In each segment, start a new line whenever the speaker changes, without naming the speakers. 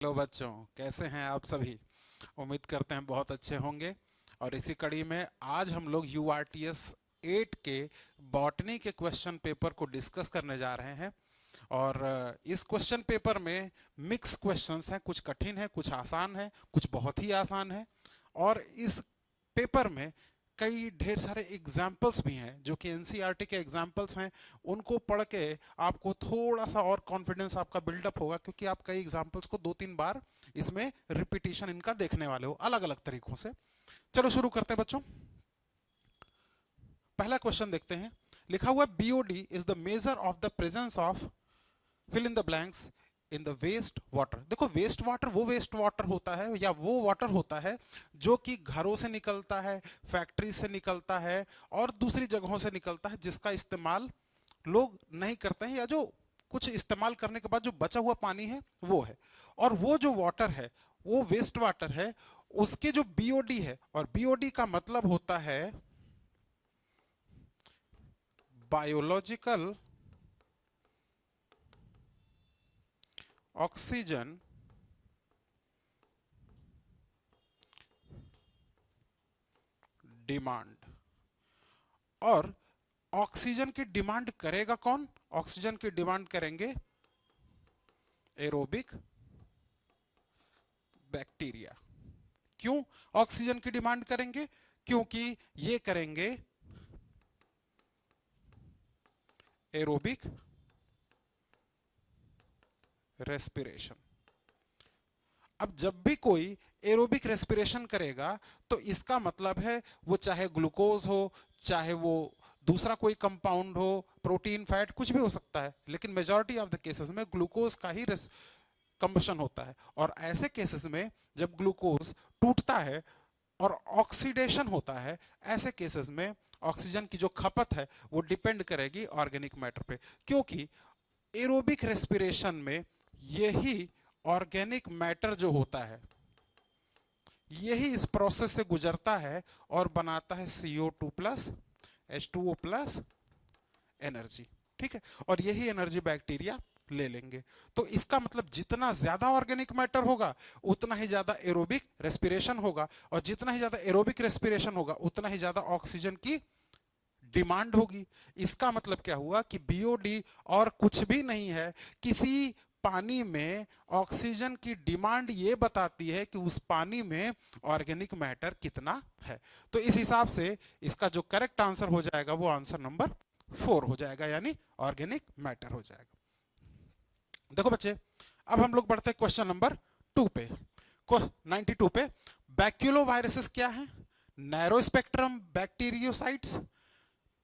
Hello बच्चों, कैसे हैं आप सभी। उम्मीद करते हैं बहुत अच्छे होंगे। और इसी कड़ी में आज हम लोग URTS 8 के बॉटनी के क्वेश्चन पेपर को डिस्कस करने जा रहे हैं। और इस क्वेश्चन पेपर में मिक्स क्वेश्चंस हैं, कुछ कठिन है, कुछ आसान है, कुछ बहुत ही आसान है। और इस पेपर में कई ढेर सारे एग्जाम्पल्स भी हैं जो कि एनसीईआरटी के एग्जाम्पल्स हैं। उनको पढ़ के आपको थोड़ा सा और कॉन्फिडेंस आपका बिल्डअप होगा, क्योंकि आप कई एग्जाम्पल्स को 2-3 बार इसमें रिपीटिशन इनका देखने वाले हो अलग अलग तरीकों से। चलो शुरू करते हैं बच्चों। पहला क्वेश्चन देखते हैं। लिखा हुआ BOD is the measure of the presence of fill in the blanks in the waste water. देखो, वेस्ट वाटर वो वेस्ट वाटर होता है या वो वाटर होता है जो कि घरों से निकलता है, फैक्ट्री से निकलता है और दूसरी जगहों से निकलता है, जिसका इस्तेमाल लोग नहीं करते हैं, या जो कुछ इस्तेमाल करने के बाद जो बचा हुआ पानी है वो है। और वो जो वाटर है वो वेस्ट वाटर है। उसके जो BOD है, और BOD का मतलब होता है बायोलॉजिकल ऑक्सीजन डिमांड। और ऑक्सीजन की डिमांड करेगा कौन? ऑक्सीजन की डिमांड करेंगे एरोबिक बैक्टीरिया। क्यों ऑक्सीजन की डिमांड करेंगे? क्योंकि ये करेंगे एरोबिक रेस्पिरेशन। अब जब भी कोई एरोबिक रेस्पिरेशन करेगा तो इसका मतलब है वो चाहे ग्लूकोज हो, चाहे वो दूसरा कोई कंपाउंड हो, प्रोटीन, फैट, कुछ भी हो सकता है, लेकिन मेजॉरिटी ऑफ द केसेस में ग्लूकोज का ही कंबशन होता है। और ऐसे केसेस में जब ग्लूकोज टूटता है और ऑक्सीडेशन होता है, ऐसे केसेस में ऑक्सीजन की जो खपत है वो डिपेंड करेगी ऑर्गेनिक मैटर पे। क्योंकि एरोबिक रेस्पिरेशन में यही ऑर्गेनिक मैटर जो होता है यही इस प्रोसेस से गुजरता है और बनाता है CO2 plus H2O plus energy. ठीक है, और यही एनर्जी बैक्टीरिया ले लेंगे। तो इसका मतलब जितना ज्यादा ऑर्गेनिक मैटर होगा उतना ही ज्यादा एरोबिक रेस्पिरेशन होगा, और जितना ही ज्यादा एरोबिक रेस्पिरेशन होगा उतना ही ज्यादा ऑक्सीजन की डिमांड होगी। इसका मतलब क्या हुआ कि BOD और कुछ भी नहीं है, किसी पानी में ऑक्सीजन की डिमांड ये बताती है कि उस पानी में ऑर्गेनिक मैटर कितना है। तो इस हिसाब से इसका जो करेक्ट आंसर हो जाएगा वो आंसर नंबर 4 हो जाएगा, यानी ऑर्गेनिक मैटर हो जाएगा। देखो बच्चे, अब हम लोग बढ़ते हैं क्वेश्चन नंबर 2 पे, 92 पे। बैक्यूलो वायरसेस क्या है? Narrow spectrum bactericides,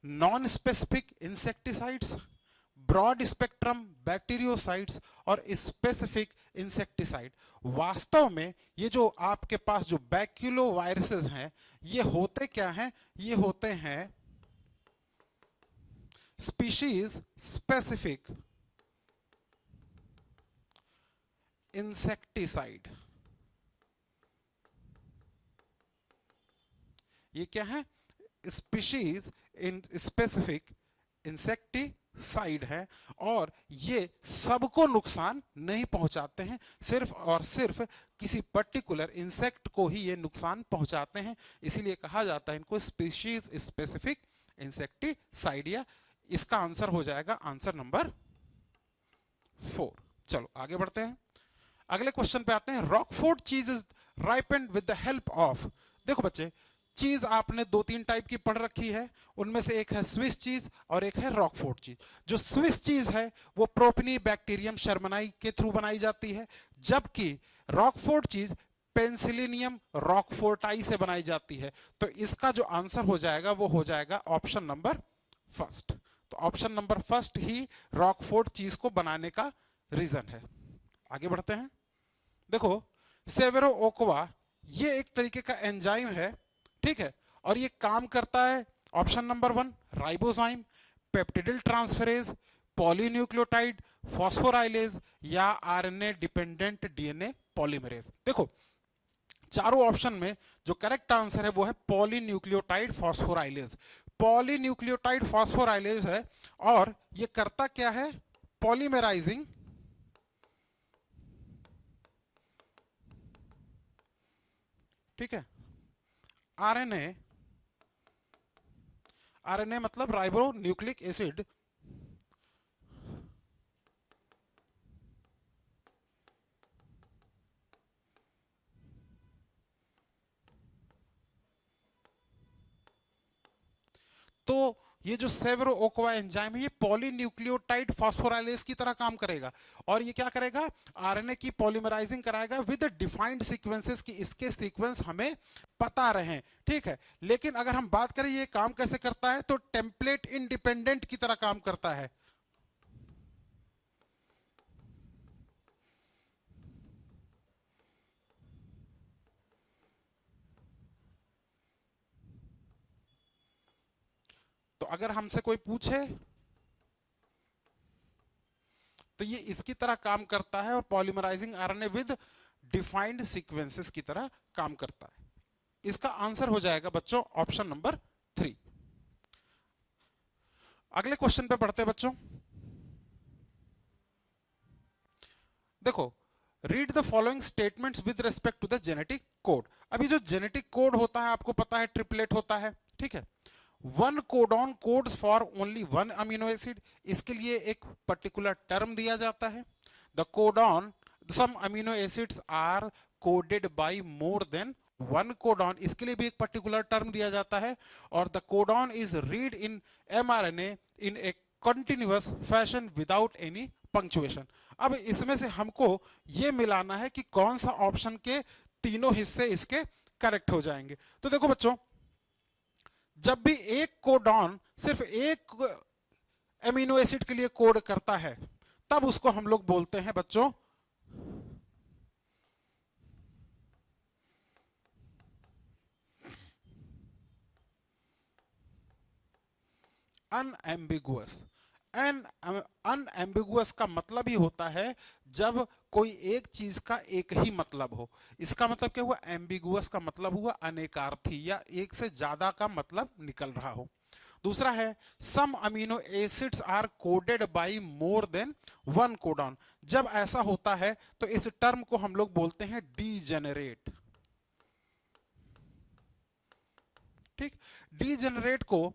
non specific insecticides, broad spectrum bactericides और स्पेसिफिक इंसेक्टिसाइड। वास्तव में ये जो आपके पास जो बैक्यूलो वायरसेस हैं ये होते क्या हैं? ये होते हैं स्पीशीज स्पेसिफिक इंसेक्टिसाइड। ये क्या है? स्पीशीज इन स्पेसिफिक इंसेक्टिसाइड है। और ये सबको नुकसान नहीं पहुंचाते हैं, सिर्फ और सिर्फ किसी पर्टिकुलर इंसेक्ट को ही ये नुकसान पहुंचाते हैं। इसीलिए कहा जाता है इनको स्पीशीज स्पेसिफिक इंसेक्टिसाइड। या इसका आंसर हो जाएगा आंसर नंबर 4। चलो आगे बढ़ते हैं, अगले क्वेश्चन पे आते हैं। रॉकफोर्ड चीज is ripened with the help of. देखो बच्चे, चीज आपने 2-3 टाइप की पढ़ रखी है, उनमें से एक है स्विस चीज और एक है रॉकफोर्ड चीज। जो स्विस चीज है वो प्रोपिनी बैक्टीरियम शर्मनाई के थ्रू बनाई जाती है, जबकि रॉकफोर्ड चीज पेंसिलिनियम रॉकफोर्टाई से बनाई जाती है। तो इसका जो आंसर हो जाएगा वो हो जाएगा ऑप्शन नंबर फर्स्ट। तो ऑप्शन नंबर फर्स्ट ही रॉकफोर्ड चीज को बनाने का रीजन है। आगे बढ़ते हैं। देखो, सेवेरो ओक्वा ये एक तरीके का एंजाइम है, ठीक है, और ये काम करता है option number 1 ribozyme, peptidyl transferase, polynucleotide, phosphorylase या RNA डिपेंडेंट DNA पॉलीमरेज। देखो, चारों ऑप्शन में जो करेक्ट आंसर है वो है पॉलीन्यूक्लियोटाइड फॉस्फोराइलेज। पॉलीन्यूक्लियोटाइड फॉस्फोराइलेज है, और ये करता क्या है? पॉलीमराइजिंग ठीक है। आरएनए, आरएनए मतलब राइबो न्यूक्लिक एसिड, तो ये जो सेवरो ओक्वा एंजाइम है ये पॉलीन्यूक्लियोटाइड फॉस्फोराइलेज की तरह काम करेगा, और ये क्या करेगा, आरएनए की पॉलीमराइजिंग कराएगा विद डिफाइंड सीक्वेंसेस की इसके सीक्वेंस हमें पता रहे, ठीक है। लेकिन अगर हम बात करें ये काम कैसे करता है, तो टेम्पलेट इंडिपेंडेंट की तरह काम करता है। तो अगर हमसे कोई पूछे तो ये इसकी तरह काम करता है, और polymerising RNA with defined sequences की तरह काम करता है। इसका आंसर हो जाएगा बच्चों ऑप्शन नंबर 3। अगले क्वेश्चन पे पढ़ते हैं बच्चों। देखो, read the following statements with respect to the genetic code. अभी जो जेनेटिक कोड होता है आपको पता है ट्रिपलेट होता है, ठीक है। One codon codes for only one amino acid, इसके लिए एक पर्टिकुलर टर्म दिया जाता है। The codon, some amino acids are coded by more than one codon, इसके लिए भी एक पर्टिकुलर टर्म दिया जाता है। और the codon is read in mRNA in a continuous fashion without any punctuation. अब इसमें से हमको ये मिलाना है कि कौन सा ऑप्शन के तीनों हिस्से इसके करेक्ट हो जाएंगे। तो देखो बच्चों, जब भी एक कोडॉन सिर्फ एक एमिनो एसिड के लिए कोड करता है तब उसको हम लोग बोलते हैं बच्चों अनएम्बिगुअस। अनएम्बिगुअस का मतलब ही होता है जब कोई एक चीज का एक ही मतलब हो। इसका मतलब क्या हुआ, एम्बिगुअस का मतलब हुआ अनेकार्थी या एक से ज्यादा का मतलब निकल रहा हो। दूसरा है some amino acids are coded by more than one codon. जब ऐसा होता है तो इस टर्म को हम लोग बोलते हैं डीजेनरेट। ठीक, डीजेनरेट को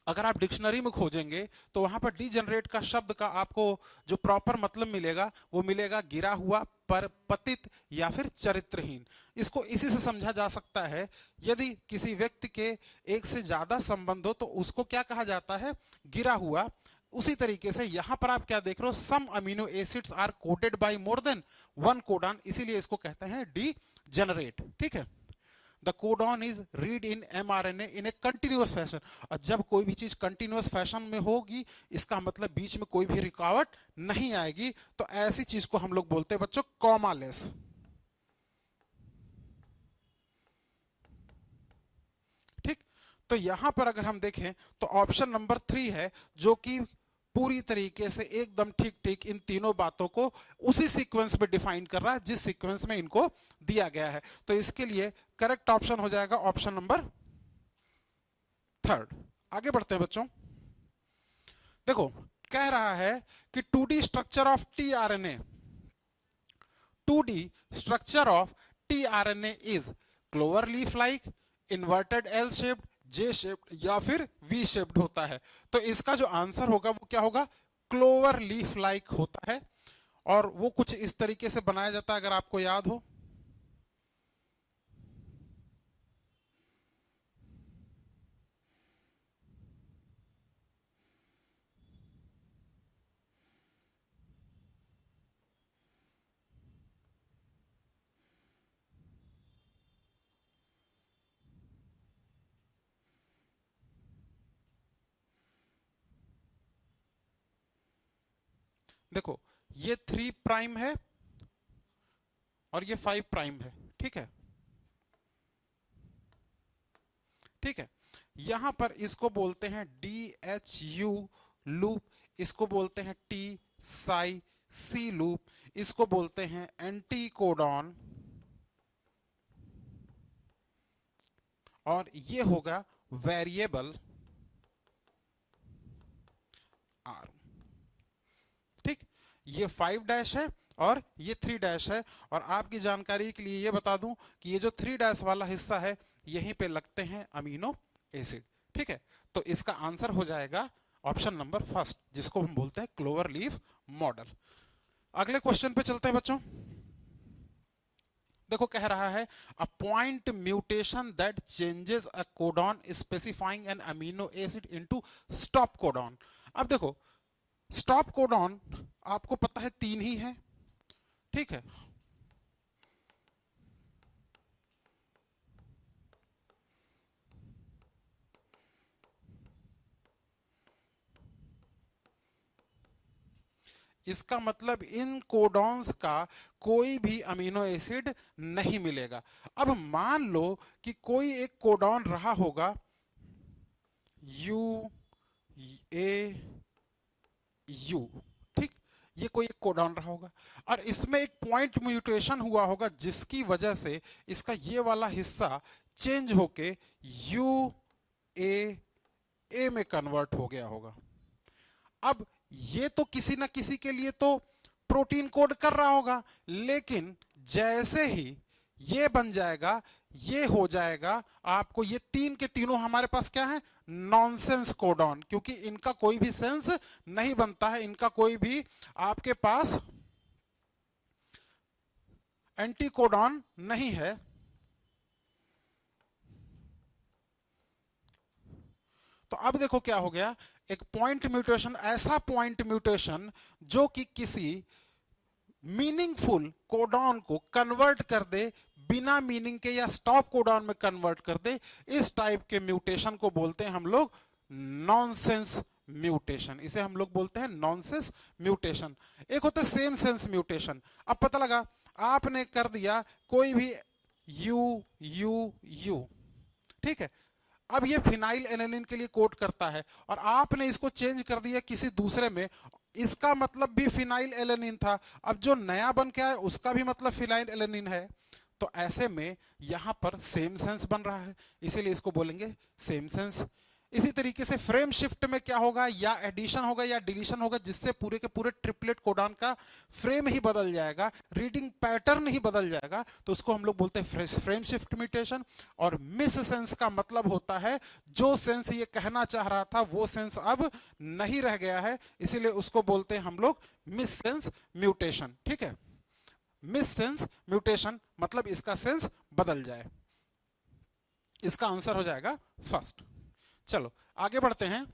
अगर आप डिक्शनरी में खोजेंगे तो वहां पर डीजेनरेट का शब्द का आपको जो प्रॉपर मतलब मिलेगा वो मिलेगा गिरा हुआ, पर पतित या फिर चरित्रहीन। इसको इसी से समझा जा सकता है, यदि किसी व्यक्ति के एक से ज्यादा संबंध हो तो उसको क्या कहा जाता है, गिरा हुआ। उसी तरीके से यहां पर आप क्या देख रहे हो, some amino acids are coded by more than one codon, इसीलिए इसको कहते हैं डीजेनरेट। ठीक है, the codon is read in mRNA in a continuous fashion. और जब कोई भी चीज कंटिन्यूअस फैशन में होगी इसका मतलब बीच में कोई भी रुकावट नहीं आएगी, तो ऐसी चीज को हम लोग बोलते हैं बच्चों कॉमालेस। ठीक, तो यहां पर अगर हम देखें तो ऑप्शन नंबर 3 है जो कि पूरी तरीके से एकदम ठीक ठीक इन तीनों बातों को उसी सीक्वेंस में डिफाइन कर रहा है जिस सीक्वेंस में इनको दिया गया है। तो इसके लिए करेक्ट ऑप्शन हो जाएगा ऑप्शन नंबर 3। आगे बढ़ते हैं बच्चों। देखो, कह रहा है कि 2D structure of tRNA, 2D structure of tRNA is clover leaf like, inverted L shaped, J shaped या फिर वी शेप्ड होता है। तो इसका जो आंसर होगा वो क्या होगा, क्लोवर लीफ लाइक होता है, और वो कुछ इस तरीके से बनाया जाता है अगर आपको याद हो। देखो, ये 3 प्राइम है और ये 5 प्राइम है। ठीक है, ठीक है, यहां पर इसको बोलते हैं DHU लूप, इसको बोलते हैं टी साई सी लूप, इसको बोलते हैं एंटी कोडॉन, और ये होगा वेरिएबल आर। ठीक, ये 5 डैश है और ये 3 डैश है। और आपकी जानकारी के लिए ये बता दूं कि ये जो 3 डैश वाला हिस्सा है यहीं पे लगते हैं अमीनो एसिड। ठीक है, तो इसका आंसर हो जाएगा ऑप्शन नंबर फर्स्ट, जिसको हम बोलते हैं क्लोवर लीफ मॉडल। अगले क्वेश्चन पे चलते हैं बच्चों। देखो कह रहा है a point mutation that changes a codon specifying an amino acid into stop codon. अब देखो स्टॉप कोडॉन आपको पता है 3 ही है, ठीक है। इसका मतलब इन कोडॉन्स का कोई भी अमीनो एसिड नहीं मिलेगा। अब मान लो कि कोई एक कोडॉन रहा होगा यू ए यू, ठीक, ये कोई एक कोडॉन रहा होगा और इसमें एक पॉइंट म्यूटेशन हुआ होगा जिसकी वजह से इसका ये वाला हिस्सा चेंज होके यू ए में कन्वर्ट हो गया होगा। अब ये तो किसी ना किसी के लिए तो प्रोटीन कोड कर रहा होगा, लेकिन जैसे ही ये बन जाएगा, ये हो जाएगा आपको, ये तीन के तीनों हमारे पास क्या है, नॉनसेंस कोडॉन, क्योंकि इनका कोई भी सेंस नहीं बनता है, इनका कोई भी आपके पास एंटी कोडॉन नहीं है। तो अब देखो क्या हो गया, एक पॉइंट म्यूटेशन, ऐसा पॉइंट म्यूटेशन जो कि किसी मीनिंगफुल कोडॉन को कन्वर्ट कर दे, बिना मीनिंग के, या स्टॉप कोडॉन में कन्वर्ट कर दे, इस टाइप के म्यूटेशन को बोलते हैं हम लोग नॉनसेंस म्यूटेशन। इसे हम लोग बोलते हैं नॉनसेंस म्यूटेशन। एक होता है सेम सेंस म्यूटेशन। अब पता लगा आपने कर दिया कोई भी यू यू यू, ठीक है, अब ये फिनाइल एलेनिन के लिए कोड करता है और आपने इसको चेंज कर दिया किसी दूसरे में, इसका मतलब भी फिनाइल एलेनिन था, अब जो नया बन के आया उसका भी मतलब फिनाइल एलेनिन है। तो ऐसे में यहां पर सेम सेंस बन रहा है, इसीलिए इसको बोलेंगे सेम सेंस। इसी तरीके से फ्रेम शिफ्ट में क्या होगा, या एडिशन होगा या डिलीशन होगा, जिससे पूरे के पूरे ट्रिपलेट कोडॉन का फ्रेम ही बदल जाएगा, रीडिंग पैटर्न ही बदल जाएगा, तो उसको हम लोग बोलते हैं फ्रेम शिफ्ट म्यूटेशन। और मिस सेंस का मतलब होता है जो सेंस ये कहना चाह रहा था वो सेंस अब नहीं रह गया है, इसीलिए उसको बोलते हैं हम लोग मिस सेंस म्यूटेशन। ठीक है, मिस सेंस म्यूटेशन मतलब इसका सेंस बदल जाए। इसका आंसर हो जाएगा फर्स्ट। चलो आगे बढ़ते हैं।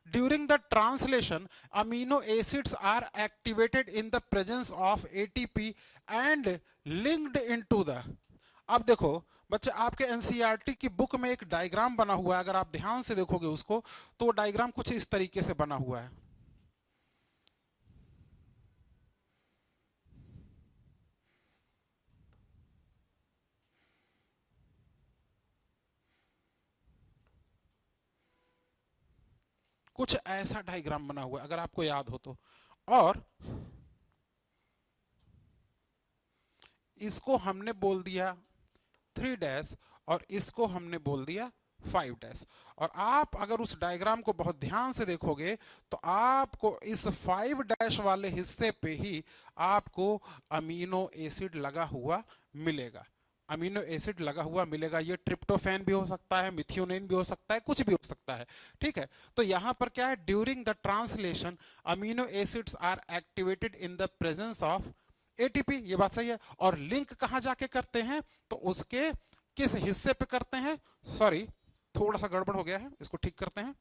During the translation amino acids are activated in the presence of ATP and linked into the. अब देखो बच्चे, आपके एनसीईआरटी की बुक में एक डायग्राम बना हुआ है, अगर आप ध्यान से देखोगे उसको तो वो डायग्राम कुछ इस तरीके से बना हुआ है। कुछ ऐसा डायग्राम बना हुआ है अगर आपको याद हो तो, और इसको हमने बोल दिया 3 डैश और इसको हमने बोल दिया 5 डैश। और आप अगर उस डायग्राम को बहुत ध्यान से देखोगे तो आपको इस 5 डैश वाले हिस्से पे ही आपको अमीनो एसिड लगा हुआ मिलेगा, अमीनो एसिड लगा हुआ मिलेगा। ये ट्रिप्टोफैन भी हो सकता है, मिथियोनिन भी हो सकता है, कुछ भी हो सकता है। ठीक है, तो यहां पर क्या है, during the translation amino acids are activated in the presence of ATP, ये बात सही है। और लिंक कहां जाके करते हैं, तो उसके किस हिस्से पे करते हैं, सॉरी थोड़ा सा गड़बड़ हो गया है, इसको ठीक करते हैं।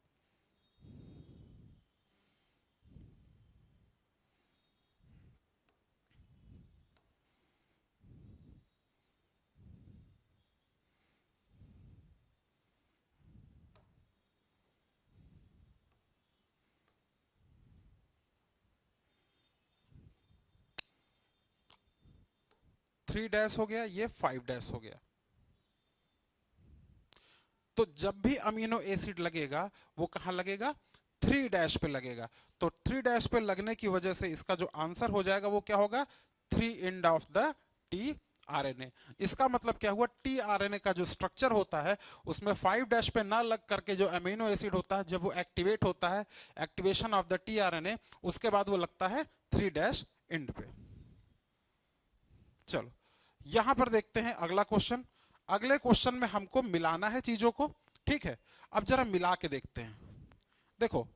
थ्री डैश हो गया, ये 5 डैश हो गया। तो जब भी अमीनो एसिड लगेगा वो कहां लगेगा, 3 डैश पे लगेगा। तो 3 डैश पे लगने की वजह से इसका जो आंसर हो जाएगा वो क्या होगा, 3 end of the T RNA. इसका मतलब क्या हुआ, टी आरएनए का जो स्ट्रक्चर होता है उसमें 5 डैश पे ना लग करके जो अमीनो एसिड होता है, जब वो एक्टिवेट होता है, activation of the T RNA, उसके बाद वो लगता है 3 डैश एंड पे। चलो यहां पर देखते हैं अगला क्वेश्चन। अगले क्वेश्चन में हमको मिलाना है चीजों को, ठीक है। अब जरा मिला के देखते हैं। देखो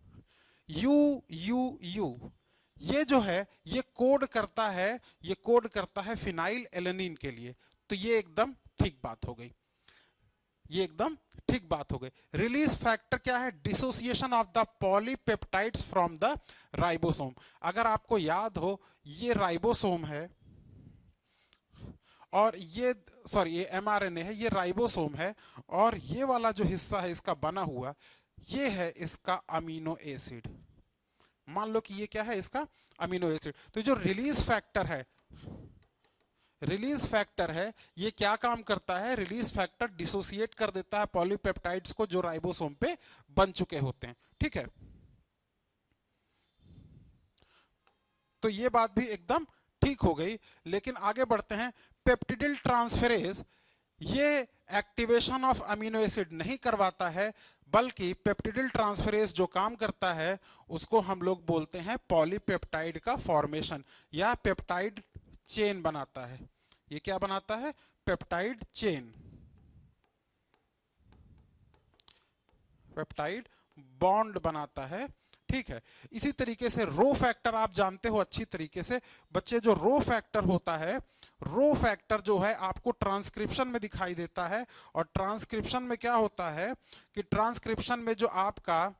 यू यू यू ये जो है ये कोड करता है, ये कोड करता है फिनाइल एलेनिन के लिए, तो ये एकदम ठीक बात हो गई, ये एकदम ठीक बात हो गई। रिलीज फैक्टर क्या है? Dissociation of the polypeptides from the ribosome. अगर आपको याद हो ये राइबोसोम है और ये सॉरी ये एमआरएनए है, ये राइबोसोम है, और ये वाला जो हिस्सा है इसका बना हुआ ये है इसका अमीनो एसिड। मान लो कि ये क्या है? इसका अमीनो एसिड। तो जो रिलीज फैक्टर है, रिलीज फैक्टर है, ये क्या काम करता है? रिलीज फैक्टर डिसोसिएट कर देता है पॉलीपेप्टाइड्स को जो राइबोसोम पे बन चुके होते हैं, ठीक है। तो ये बात भी एकदम ठीक हो गई। लेकिन आगे बढ़ते हैं। पेप्टिडिल ट्रांसफेरेज ये एक्टिवेशन ऑफ अमीनो एसिड नहीं करवाता है, बल्कि पेप्टिडिल ट्रांसफेरेज जो काम करता है उसको हम लोग बोलते हैं पॉलीपेप्टाइड का फॉर्मेशन या पेप्टाइड चेन बनाता है। ये क्या बनाता है? पेप्टाइड चेन, पेप्टाइड बॉन्ड बनाता है, ठीक है। इसी तरीके से रो फैक्टर आप जानते हो अच्छी तरीके से बच्चे। जो रो फैक्टर होता है, रो फैक्टर जो है आपको ट्रांसक्रिप्शन में दिखाई देता है। और ट्रांसक्रिप्शन में क्या होता है कि ट्रांसक्रिप्शन में जो आपका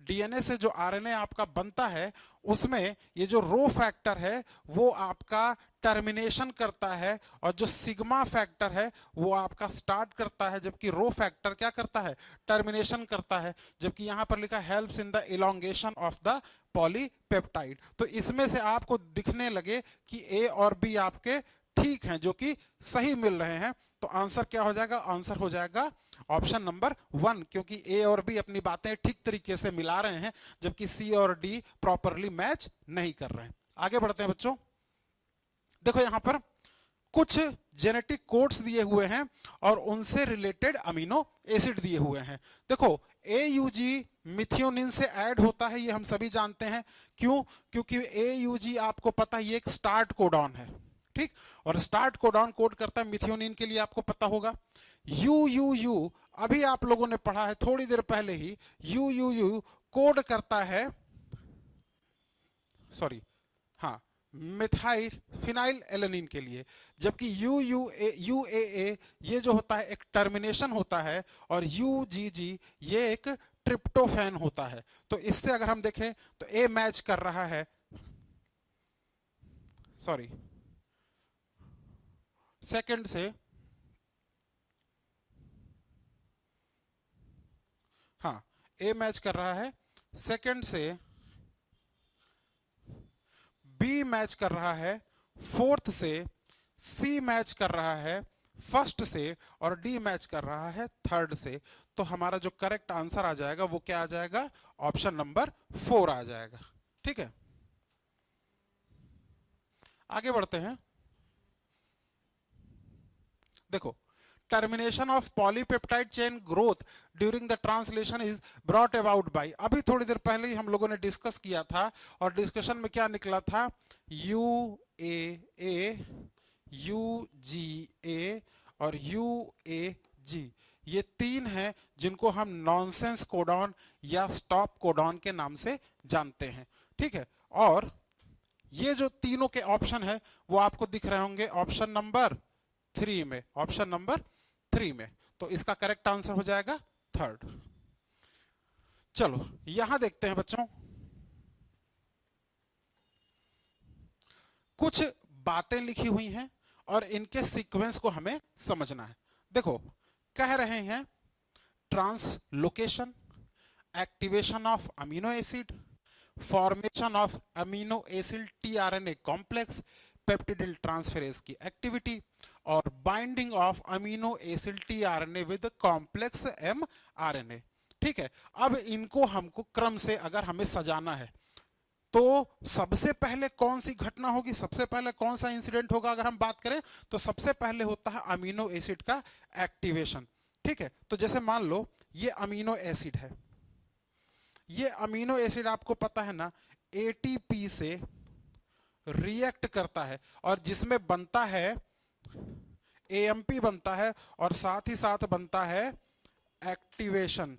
डीएनए से जो आरएनए आपका बनता है उसमें ये जो रो फैक्टर है वो आपका टर्मिनेशन करता है, और जो सिग्मा फैक्टर है वो आपका स्टार्ट करता है, जबकि रो फैक्टर क्या करता है? टर्मिनेशन करता है। जबकि यहां पर लिखा helps in the elongation of the polypeptide. तो इसमें से आपको दिखने लगे कि ए और बी आपके ठीक हैं, जो कि सही मिल रहे हैं, तो आंसर क्या हो जाएगा? आंसर हो जाएगा ऑप्शन नंबर 1, क्योंकि ए और बी अपनी बातें ठीक तरीके से मिला रहे हैं, जबकि सी और डी प्रॉपरली मैच नहीं कर रहे हैं। आगे बढ़ते हैं बच्चों। देखो यहां पर कुछ जेनेटिक कोड्स दिए हुए हैं और उनसे रिलेटेड अमीनो एसिड दिए हुए हैं। देखो AUG मिथियोनिन से ऐड होता है, ये हम सभी जानते हैं। क्यों? क्योंकि AUG आपको पता है ये एक स्टार्ट कोडॉन है, ठीक। और स्टार्ट कोडॉन कोड करता है मिथियोनिन के लिए, आपको पता होगा। UUU अभी आप लोगों ने पढ़ा है थोड़ी देर पहले ही, UUU कोड करता है, सॉरी हाँ, मिथाइल फिनाइल एलेनिन के लिए। जबकि UAA ये जो होता है एक टर्मिनेशन होता है, और UGG ये एक ट्रिप्टोफैन होता है। तो इससे अगर हम देखें तो A मैच कर रहा है, सॉरी सेकंड से, हाँ A मैच कर रहा है सेकंड से, बी मैच कर रहा है फोर्थ से, सी मैच कर रहा है फर्स्ट से, और डी मैच कर रहा है थर्ड से। तो हमारा जो करेक्ट आंसर आ जाएगा वो क्या आ जाएगा? ऑप्शन नंबर 4 आ जाएगा, ठीक है। आगे बढ़ते हैं। देखो termination of polypeptide chain growth during the translation is brought about by, अभी थोड़ी देर पहले ही हम लोगों ने डिस्कस किया था, और डिस्कशन में क्या निकला था? UAA, UGA और UAG ये 3 हैं जिनको हम नॉनसेंस कोडॉन या स्टॉप कोडॉन के नाम से जानते हैं, ठीक है। और ये जो तीनों के ऑप्शन है वो आपको दिख रहे होंगे ऑप्शन नंबर 3 में, ऑप्शन नंबर 3 में। तो इसका करेक्ट आंसर हो जाएगा 3rd। चलो यहां देखते हैं बच्चों, कुछ बातें लिखी हुई हैं और इनके सीक्वेंस को हमें समझना है। देखो कह रहे हैं translocation, activation of amino acid, formation of amino acid tRNA complex, peptidyl transferase की एक्टिविटी, और binding of amino acid tRNA with complex mRNA, ठीक है। अब इनको हमको क्रम से अगर हमें सजाना है तो सबसे पहले कौन सी घटना होगी, सबसे पहले कौन सा इंसिडेंट होगा? अगर हम बात करें तो सबसे पहले होता है अमीनो एसिड का एक्टिवेशन, ठीक है। तो जैसे मान लो ये अमीनो एसिड है, ये अमीनो एसिड आपको पता है ना ATP से रिएक्ट करता है और जिसमें बनता है एएमपी बनता है और साथ ही साथ बनता है एक्टिवेशन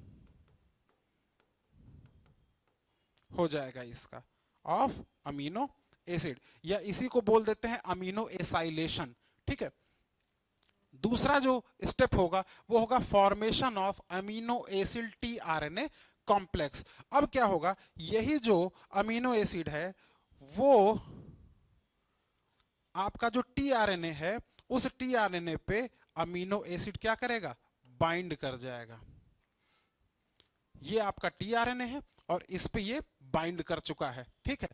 हो जाएगा इसका ऑफ अमीनो एसिड, या इसी को बोल देते हैं अमीनो एसाइलेशन। ठीक है, दूसरा जो स्टेप होगा वो होगा formation of amino acid tRNA complex. अब क्या होगा, यही जो अमीनो एसिड है वो आपका जो टीआरएनए है उस टीआरएनए पे अमीनो एसिड क्या करेगा, बाइंड कर जाएगा। ये आपका टीआरएनए है और इस पे ये बाइंड कर चुका है। ठीक है,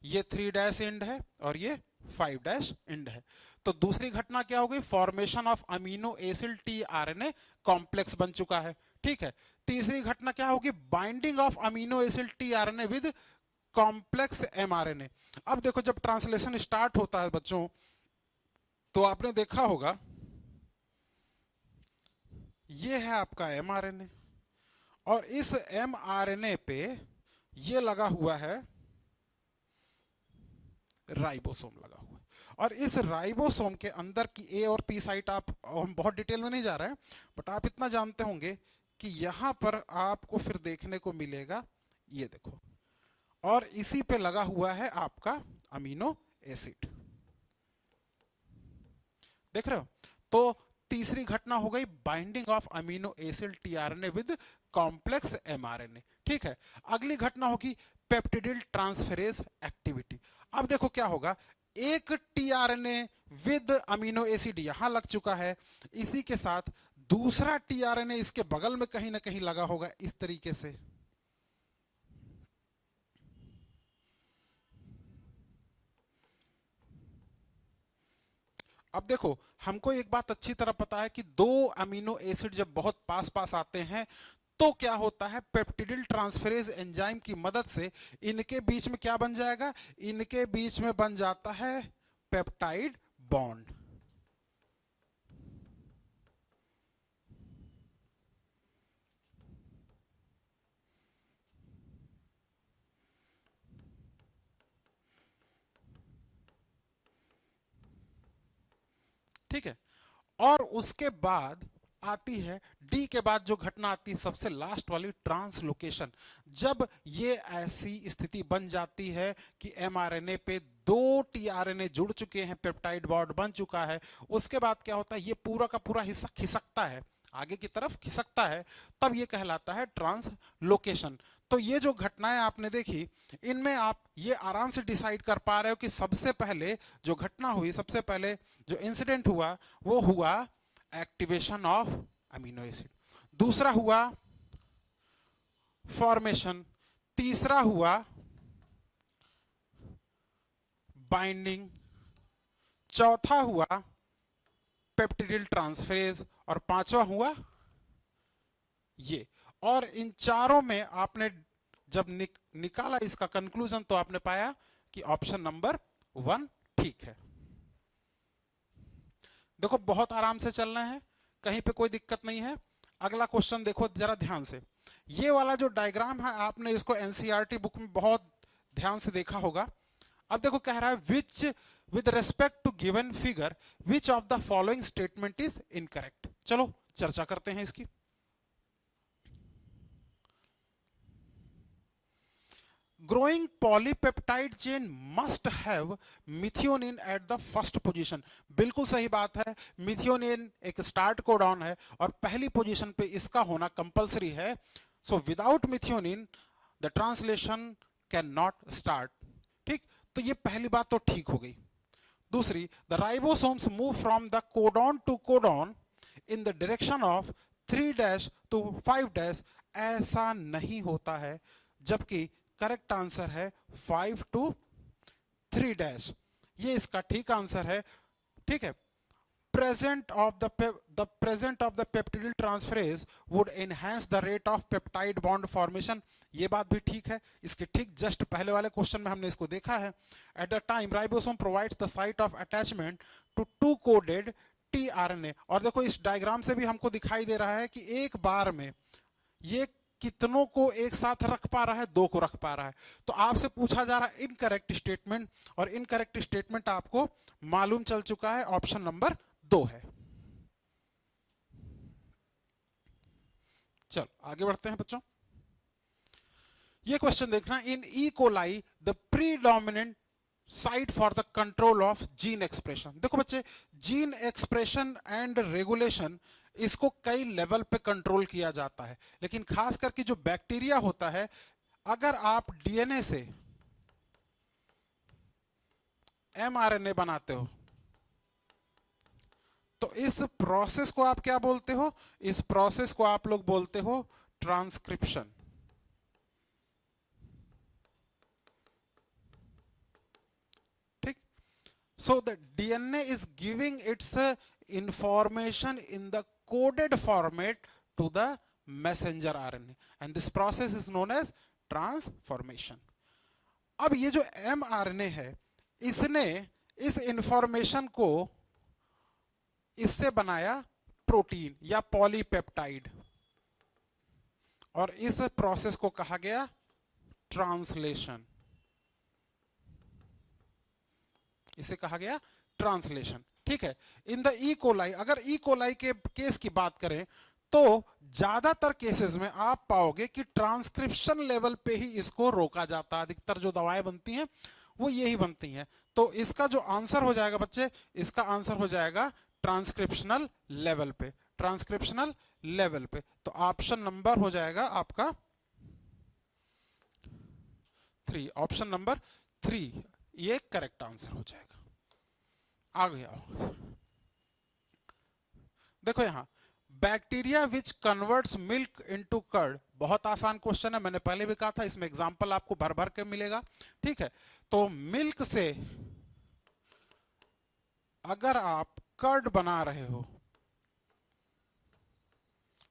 ये 3' एंड है और ये 5' एंड है। तो दूसरी घटना क्या हो गई, formation of amino acid tRNA complex बन चुका है। ठीक है, तीसरी घटना क्या होगी, binding of amino acid tRNA with complex mRNA. अब देखो जब ट्रांसलेशन स्टार्ट होता है बच्चों तो आपने देखा होगा ये है आपका एमआरएनए और इस एमआरएनए पे ये लगा हुआ है राइबोसोम लगा हुआ है, और इस राइबोसोम के अंदर की ए और पी साइट आप, हम बहुत डिटेल में नहीं जा रहे हैं, बट आप इतना जानते होंगे कि यहां पर आपको फिर देखने को मिलेगा ये देखो, और इसी पे लगा हुआ है आपका अमीनो एसिड। देख रहे हो, तो तीसरी घटना हो गई binding of amino acid tRNA with complex mRNA. ठीक है, अगली घटना होगी पेप्टिडिल ट्रांसफेरेज एक्टिविटी। अब देखो क्या होगा, एक टीआरएनए विद अमीनो एसिड यहां लग चुका है, इसी के साथ दूसरा टीआरएनए इसके बगल में कहीं ना कहीं लगा होगा इस तरीके से। अब देखो हमको एक बात अच्छी तरह पता है कि दो अमीनो एसिड जब बहुत पास पास आते हैं तो क्या होता है, पेप्टिडिल ट्रांसफेरेज एंजाइम की मदद से इनके बीच में क्या बन जाएगा, इनके बीच में बन जाता है पेप्टाइड बॉन्ड। ठीक है, और उसके बाद आती है डी के बाद जो घटना आती है सबसे लास्ट वाली, ट्रांसलोकेशन। जब ये ऐसी स्थिति बन जाती है कि एमआरएनए पे दो टीआरएनए जुड़ चुके हैं, पेप्टाइड बॉन्ड बन चुका है, उसके बाद क्या होता है, ये पूरा का पूरा हिस्सा खिसकता है, आगे की तरफ खिसकता है, तब ये कहलाता है ट्रांसलोकेशन। तो ये जो घटनाएं आपने देखी, इनमें आप ये आराम से डिसाइड कर पा रहे हो कि सबसे पहले जो घटना हुई, सबसे पहले जो इंसिडेंट हुआ वो हुआ एक्टिवेशन ऑफ अमीनो एसिड, दूसरा हुआ फॉर्मेशन, तीसरा हुआ बाइंडिंग, चौथा हुआ पेप्टिडिल ट्रांसफेरेज और पांचवा हुआ ये। और इन चारों में आपने जब निकाला इसका कंक्लूजन तो आपने पाया कि ऑप्शन नंबर 1 ठीक है। देखो बहुत आराम से चलना है, कहीं पे कोई दिक्कत नहीं है। अगला क्वेश्चन देखो जरा ध्यान से, ये वाला जो डायग्राम है आपने इसको एनसीईआरटी बुक में बहुत ध्यान से देखा होगा। अब देखो कह रहा है which with respect to given figure which of the following statement is incorrect. चलो चर्चा करते हैं इसकी। Growing polypeptide chain must have methionine at the first position। बिल्कुल सही बात है, मिथियोनिन एक स्टार्ट कोडॉन है और पहली पोजीशन पे इसका होना कंपलसरी है। So without methionine the translation can not start. ठीक, तो ये पहली बात तो ठीक हो गई। दूसरी, the ribosomes move from the codon to codon in the direction of 3' to 5'। ऐसा नहीं होता है, जबकि करेक्ट आंसर है 5 टू 3'। ये इसका ठीक आंसर है। ठीक है, present of the present of the peptidyl transferase would enhance the rate of peptide bond formation। ये बात भी ठीक है, इसके ठीक जस्ट पहले वाले क्वेश्चन में हमने इसको देखा है। at the time ribosome provides the site of attachment to two coded tRNA। और देखो इस डायग्राम से भी हमको दिखाई दे रहा है कि एक बार में ये कितनों को एक साथ रख पा रहा है, 2 को रख पा रहा है। तो आपसे पूछा जा रहा है इनकरेक्ट स्टेटमेंट, और इनकरेक्ट स्टेटमेंट आपको मालूम चल चुका है, ऑप्शन नंबर 2 है। चलो आगे बढ़ते हैं बच्चों। ये क्वेश्चन देखना, in E coli the predominant site for the control of gene expression. देखो बच्चे, जीन एक्सप्रेशन एंड रेगुलेशन इसको कई लेवल पे कंट्रोल किया जाता है, लेकिन खास करके जो बैक्टीरिया होता है, अगर आप डीएनए से एमआरएनए बनाते हो तो इस प्रोसेस को आप क्या बोलते हो? इस प्रोसेस को आप लोग बोलते हो ट्रांसक्रिप्शन। ठीक, so the DNA is giving its information in the coded format to the messenger RNA and this process is known as transformation. अब ये जो एमआरएनए है, इसने इस इंफॉर्मेशन को इससे बनाया प्रोटीन या पॉलीपेप्टाइड, और इस प्रोसेस को कहा गया ट्रांसलेशन। इसे कहा गया ट्रांसलेशन। ठीक है, इन द ई कोलाई, अगर ई कोलाई के केस की बात करें तो ज्यादातर केसेस में आप पाओगे कि ट्रांसक्रिप्शन लेवल पे ही इसको रोका जाता है। अधिकतर जो दवाएं बनती हैं वो यही बनती हैं। तो इसका जो आंसर हो जाएगा बच्चे, इसका आंसर हो जाएगा ट्रांसक्रिप्शनल लेवल पे, ट्रांसक्रिप्शनल लेवल पे। तो ऑप्शन नंबर हो जाएगा आपका 3, ऑप्शन नंबर 3 ये करेक्ट आंसर हो जाएगा। आगे आओ, देखो यहां bacteria which converts milk into curd, बहुत आसान क्वेश्चन है, मैंने पहले भी कहा था, इसमें एग्जांपल आपको भर भर के मिलेगा। ठीक है, तो मिल्क से अगर आप कर्ड बना रहे हो,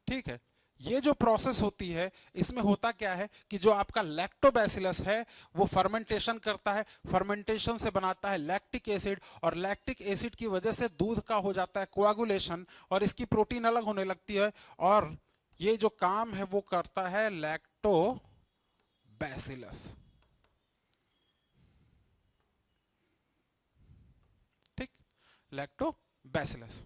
ठीक है, ये जो प्रोसेस होती है, इसमें होता क्या है कि जो आपका लैक्टोबैसिलस है वो फर्मेंटेशन करता है, फर्मेंटेशन से बनाता है लैक्टिक एसिड, और लैक्टिक एसिड की वजह से दूध का हो जाता है कोआगुलेशन, और इसकी प्रोटीन अलग होने लगती है, और ये जो काम है वो करता है लैक्टोबैसिलस। ठीक, लैक्टोबैसिलस।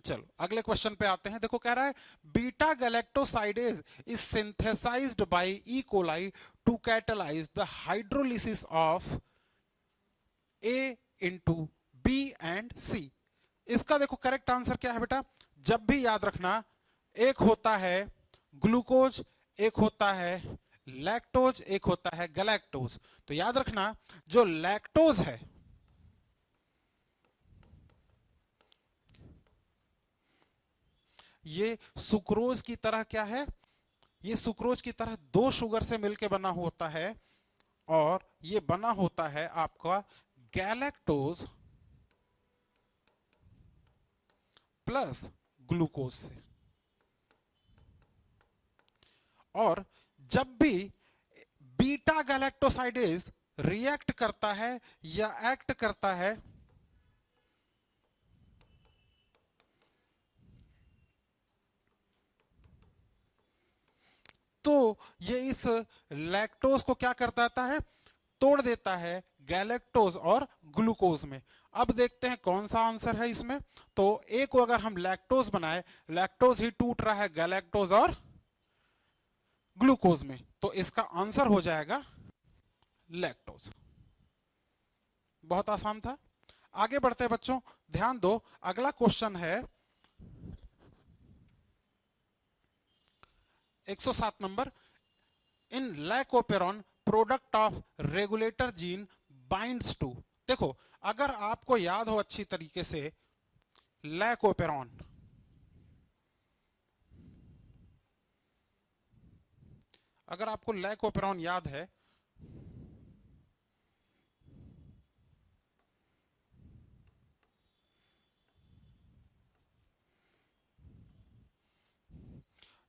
चलो अगले क्वेश्चन पे आते हैं। देखो कह रहा है beta galactosidase is synthesised by E coli to catalyse the hydrolysis of A into B and C. इसका देखो करेक्ट आंसर क्या है बेटा, जब भी याद रखना, एक होता है ग्लूकोज, एक होता है लैक्टोज, एक होता है गैलेक्टोज। तो याद रखना जो लैक्टोज है ये सुक्रोज की तरह क्या है, ये सुक्रोज की तरह 2 शुगर से मिलकर बना होता है, और ये बना होता है आपका गैलेक्टोज प्लस ग्लूकोज से। और जब भी बीटा गैलेक्टोसाइडेज रिएक्ट करता है या एक्ट करता है तो ये इस लैक्टोज को क्या कर देता है, तोड़ देता है गैलेक्टोज और ग्लूकोज में। अब देखते हैं कौन सा आंसर है इसमें। तो एक को अगर हम लैक्टोज बनाए, लैक्टोज ही टूट रहा है गैलेक्टोज और ग्लूकोज में, तो इसका आंसर हो जाएगा लैक्टोज। बहुत आसान था। आगे बढ़ते हैं बच्चों, ध्यान दो, अगला क्वेश्चन है 107 number. In lac operon product of regulator gene binds to. देखो अगर आपको याद हो अच्छी तरीके से, लैकोपेरॉन, अगर आपको लैकोपेरॉन याद है,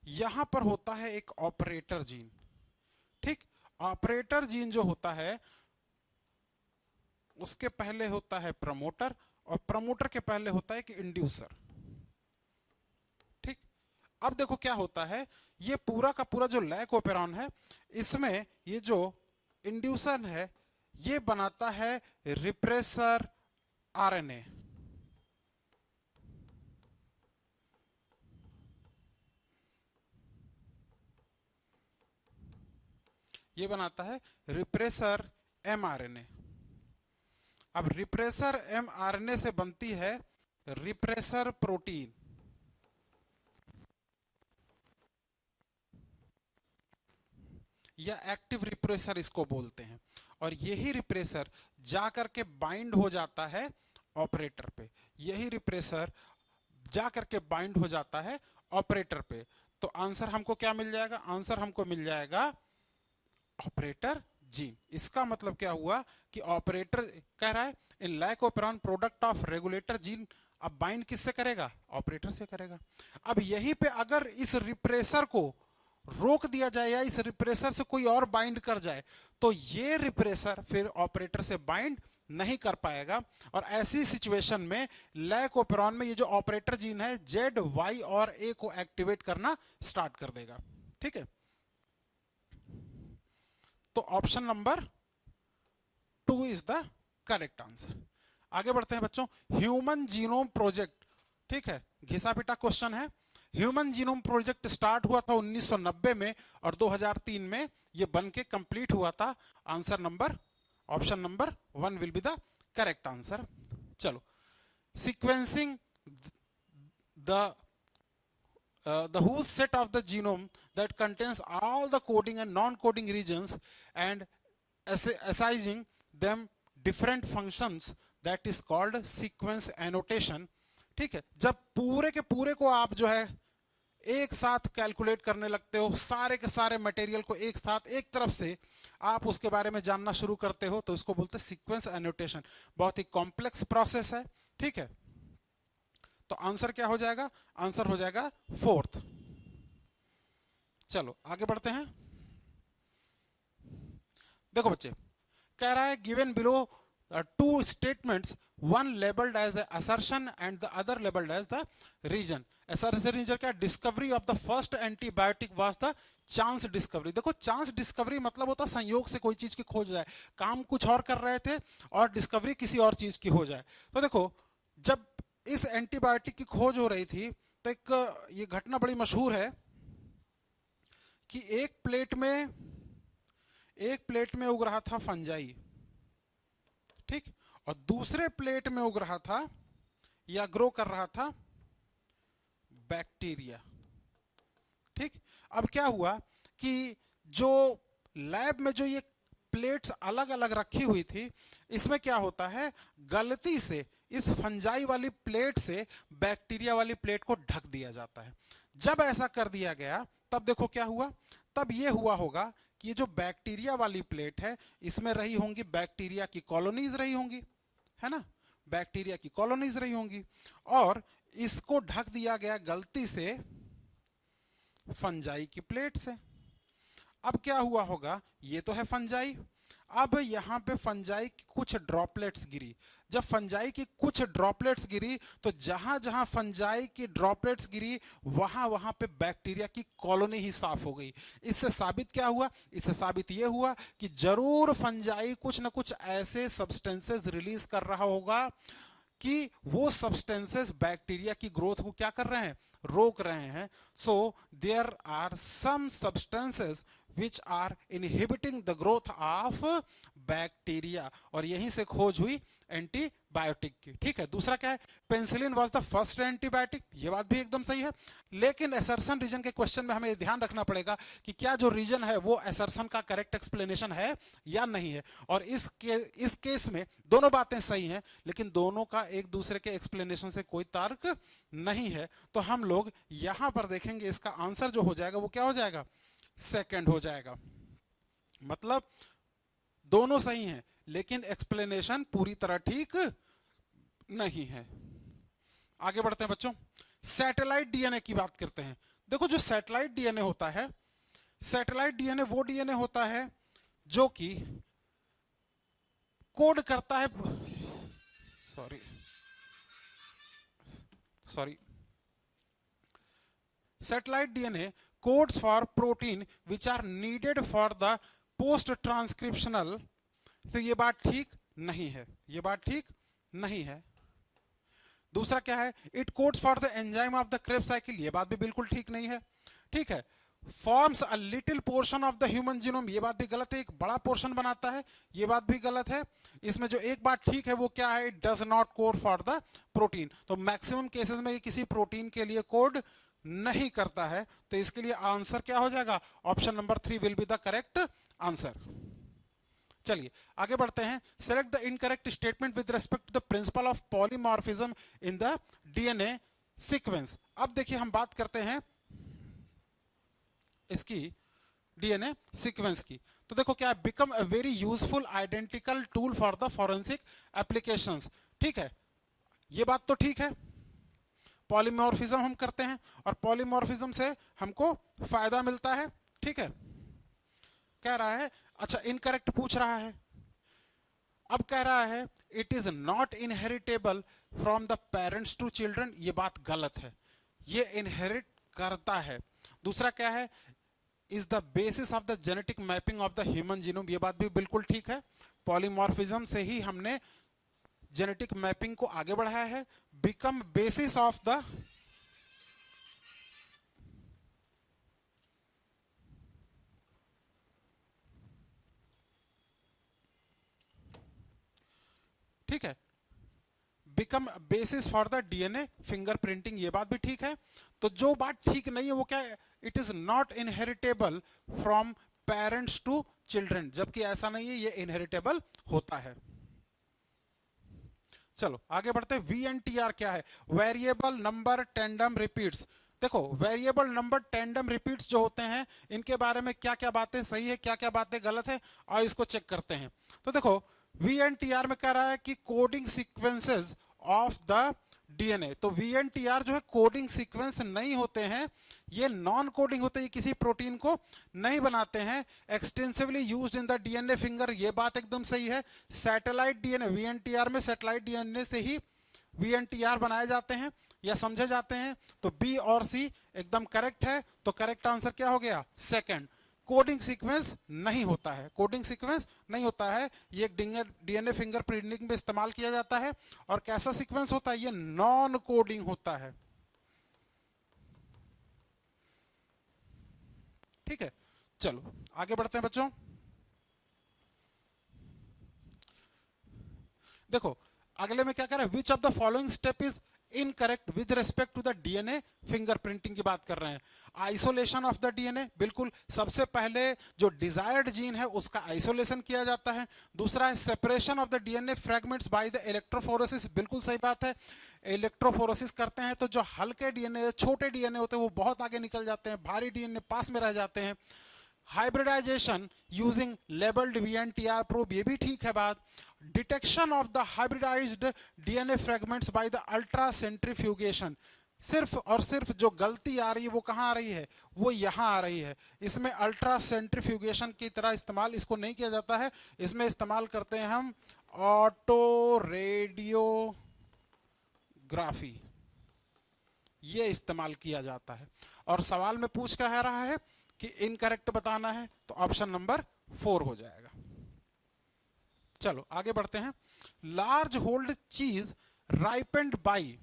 यहां पर होता है एक ऑपरेटर जीन। ठीक, ऑपरेटर जीन जो होता है उसके पहले होता है प्रमोटर, और प्रमोटर के पहले होता है कि इंड्यूसर। ठीक, अब देखो क्या होता है, ये पूरा का पूरा जो लैक ओपेरॉन है, इसमें ये जो इंड्यूसन है ये बनाता है रिप्रेसर आरएनए। ये बनाता है रिप्रेसर एमआरएनए। अब रिप्रेसर एमआरएनए से बनती है रिप्रेसर प्रोटीन। या एक्टिव रिप्रेसर इसको बोलते हैं। और यही रिप्रेसर जाकर के बाइंड हो जाता है ऑपरेटर पे। यही रिप्रेसर जाकर के बाइंड हो जाता है ऑपरेटर पे। तो आंसर हमको क्या मिल जाएगा? आंसर हमको मिल जाएगा ऑपरेटर जीन। इसका मतलब क्या हुआ कि ऑपरेटर कह रहा है in lac operon product of regulator gene, अब बाइंड किससे करेगा? ऑपरेटर से करेगा। अब यहीं पे अगर इस रिप्रेसर को रोक दिया जाए या इस रिप्रेसर से कोई और बाइंड कर जाए तो ये रिप्रेसर फिर ऑपरेटर से बाइंड नहीं कर पाएगा। और ऐसी सिचुएशन में लैक ओपेरॉन में ये जो ऑपरेटर जीन है जेड, वाई और ए को एक्टिवेट करना स्टार्ट कर देगा। ठीक है, तो option number 2 is the correct answer. आगे बढ़ते हैं बच्चों, ह्यूमन जीनोम प्रोजेक्ट। ठीक है, घिसा पिटा क्वेश्चन है। ह्यूमन जीनोम प्रोजेक्ट स्टार्ट हुआ था 1990 में और 2003 में ये बन के कंप्लीट हुआ था। Answer number, option number 1 will be the correct answer. चलो, sequencing the whose set of the genome that contains all the coding and non-coding regions and assigning them different functions, that is called sequence annotation। ठीक है, जब पूरे के पूरे को आप जो है एक साथ कैलकुलेट करने लगते हो, सारे के सारे मटेरियल को एक साथ एक तरफ से आप उसके बारे में जानना शुरू करते हो, तो इसको बोलते हैं सीक्वेंस एनोटेशन। बहुत ही कॉम्प्लेक्स प्रोसेस है। ठीक है, तो आंसर क्या हो जाएगा? आंसर हो जाएगा 4th। चलो आगे बढ़ते हैं। देखो बच्चे, कह रहा है given below 2 statements, one labeled as a assertion and the other labeled as the reason। assertion reason क्या? Discovery of the first antibiotic was the chance discovery. देखो, चांस डिस्कवरी मतलब होता संयोग से कोई चीज की खोज जाए। काम कुछ और कर रहे थे और डिस्कवरी किसी और चीज की हो जाए। तो देखो, जब इस एंटीबायोटिक की खोज हो रही थी तो एक ये घटना बड़ी मशहूर है कि एक प्लेट में उग रहा था फंजाई, ठीक, और दूसरे प्लेट में उग रहा था या ग्रो कर रहा था बैक्टीरिया। ठीक, अब क्या हुआ कि जो लैब में जो ये प्लेट्स अलग अलग रखी हुई थी, इसमें क्या होता है, गलती से इस फंजाई वाली प्लेट से बैक्टीरिया वाली प्लेट को ढक दिया जाता है। जब ऐसा कर दिया गया तब देखो क्या हुआ, तब ये हुआ होगा कि ये जो बैक्टीरिया वाली प्लेट है इसमें रही होंगी बैक्टीरिया की कॉलोनीज रही होंगी, है ना, बैक्टीरिया की कॉलोनीज रही होंगी, और इसको ढक दिया गया गलती से फंजाई की प्लेट से। अब क्या हुआ होगा, ये तो है फंजाई, अब यहाँ पे फंजाई की कुछ ड्रॉपलेट्स गिरी। जब फंजाई की कुछ ड्रॉपलेट्स गिरी तो जहां जहां फंजाई की ड्रॉपलेट्स गिरी वहां वहां पे बैक्टीरिया की कॉलोनी ही साफ हो गई। इससे साबित क्या हुआ, इससे साबित ये हुआ कि जरूर फंजाई कुछ ना कुछ ऐसे सब्सटेंसेस रिलीज कर रहा होगा कि वो सब्सटेंसेस बैक्टीरिया की ग्रोथ को क्या कर रहे हैं, रोक रहे हैं। So there are some substances which are inhibiting the growth of bacteria, और यहीं से खोज हुई एंटीबायोटिक की। ठीक है, दूसरा क्या है, penicillin was the first antibiotic, ये बात भी एकदम सही है। लेकिन असर्शन रीजन के क्वेश्चन में हमें ध्यान रखना पड़ेगा कि क्या जो रीजन है वो असर्शन का करेक्ट एक्सप्लेनेशन है या नहीं है। और इस केस में दोनों बातें सही हैं, लेकिन दोनों का एक दूसरे के एक्सप्लेनेशन से कोई तर्क नहीं है। तो हम लोग यहां पर देखेंगे इसका आंसर जो हो जाएगा वो क्या हो जाएगा, सेकंड हो जाएगा। मतलब दोनों सही हैं लेकिन एक्सप्लेनेशन पूरी तरह ठीक नहीं है। आगे बढ़ते हैं बच्चों, सैटेलाइट डीएनए की बात करते हैं। देखो, जो सैटेलाइट डीएनए होता है, सैटेलाइट डीएनए वो डीएनए होता है जो कि कोड करता है, sorry Satellite DNA codes for protein which are needed for the post transcriptional। तो ये बात ठीक नहीं है, ये बात ठीक नहीं है। दूसरा क्या है, it codes for the enzyme of the Krebs cycle, ये बात भी बिल्कुल ठीक नहीं है। ठीक है, forms a little portion of the human genome, ये बात भी गलत है, एक बड़ा पोर्शन बनाता है, ये बात भी गलत है। इसमें जो एक बात ठीक है वो क्या है, it does not code for the protein. तो मैक्सिमम केसेस में ये किसी प्रोटीन के लिए कोड नहीं करता है, तो इसके लिए आंसर क्या हो जाएगा, option number 3 will be the correct answer. चलिए आगे बढ़ते हैं। Select the incorrect statement with respect to the principle of polymorphism in the DNA sequence. अब देखिए हम बात करते हैं इसकी डीएनए सीक्वेंस की। तो देखो क्या, become a very useful identical tool for the forensic applications. ठीक है, ये बात तो ठीक है, पॉलीमॉर्फिज्म हम करते हैं और पॉलीमॉर्फिज्म से हमको फायदा मिलता है। ठीक है, कह रहा है, अच्छा इनकरेक्ट पूछ रहा है, अब कह रहा है it is not inheritable from the parents to children, ये बात गलत है, ये इनहेरिट करता है। दूसरा क्या है, is the basis of the genetic mapping of the human genome, ये बात भी बिल्कुल ठीक है, पॉलीमॉर्फिज्म से ही हमने जेनेटिक मैपिंग को आगे बढ़ाया है। बिकम बेसिस ऑफ द, ठीक है, become basis for the DNA fingerprinting, ये बात भी ठीक है। तो जो बात ठीक नहीं है वो क्या है, it is not inheritable from parents to children, जबकि ऐसा नहीं है, ये इनहेरिटेबल होता है। चलो आगे बढ़ते हैं। VNTR क्या है, वेरिएबल नंबर टेंडम रिपीट्स। देखो वेरिएबल नंबर टेंडम रिपीट्स जो होते हैं, इनके बारे में क्या क्या बातें सही है, क्या क्या बातें गलत है, और इसको चेक करते हैं। तो देखो VNTR में कह रहा है कि coding sequences of the DNA, तो VNTR जो है कोडिंग सीक्वेंस नहीं होते हैं, ये नॉन कोडिंग होते हैं, किसी प्रोटीन को नहीं बनाते हैं। Extensively used in the DNA finger, ये बात एकदम सही है। सैटेलाइट डीएनए, VNTR में सैटेलाइट डीएनए से ही VNTR बनाए जाते हैं या समझे जाते हैं। तो बी और सी एकदम करेक्ट है, तो करेक्ट आंसर क्या हो गया, सेकंड। कोडिंग सीक्वेंस नहीं होता है, कोडिंग सीक्वेंस नहीं होता है, ये डीएनए फिंगरप्रिंटिंग में इस्तेमाल किया जाता है। और कैसा सीक्वेंस होता है, ये नॉन कोडिंग होता है। ठीक है, चलो आगे बढ़ते हैं बच्चों। देखो अगले में क्या कह रहा है, which of the following step is incorrect with respect to the DNA fingerprinting की बात कर रहे हैं। आइसोलेशन ऑफ द डीएनए, बिल्कुल सबसे पहले जो डिजायर्ड जीन है उसका आइसोलेशन किया जाता है। दूसरा है separation of the DNA fragments by the electrophoresis, बिल्कुल सही बात है, इलेक्ट्रोफोरेसिस करते हैं तो जो हल्के डीएनए छोटे डीएनए होते हैं वो बहुत आगे निकल जाते हैं, भारी डीएनए पास में रह जाते हैं। Hybridisation using labelled VNTR probe, ये भी ठीक है बात। Detection of the hybridised DNA fragments by the ultra centrifugation, सिर्फ और सिर्फ जो गलती आ रही है वो कहाँ आ रही है, वो यहाँ आ रही है। इसमें अल्ट्रा सेंट्रीफ्यूगेशन की तरह इस्तेमाल इसको नहीं किया जाता है, इसमें इस्तेमाल करते हैं हम ऑटो रेडियोग्राफी, ये इस्तेमाल किया जाता है। और सवाल में पूछ कह रहा है कि इनकरेक्ट बताना है, तो ऑप्शन नंबर 4 हो जाएगा। चलो आगे बढ़ते हैं। लार्ज होल्ड चीज राइपेंड बाई,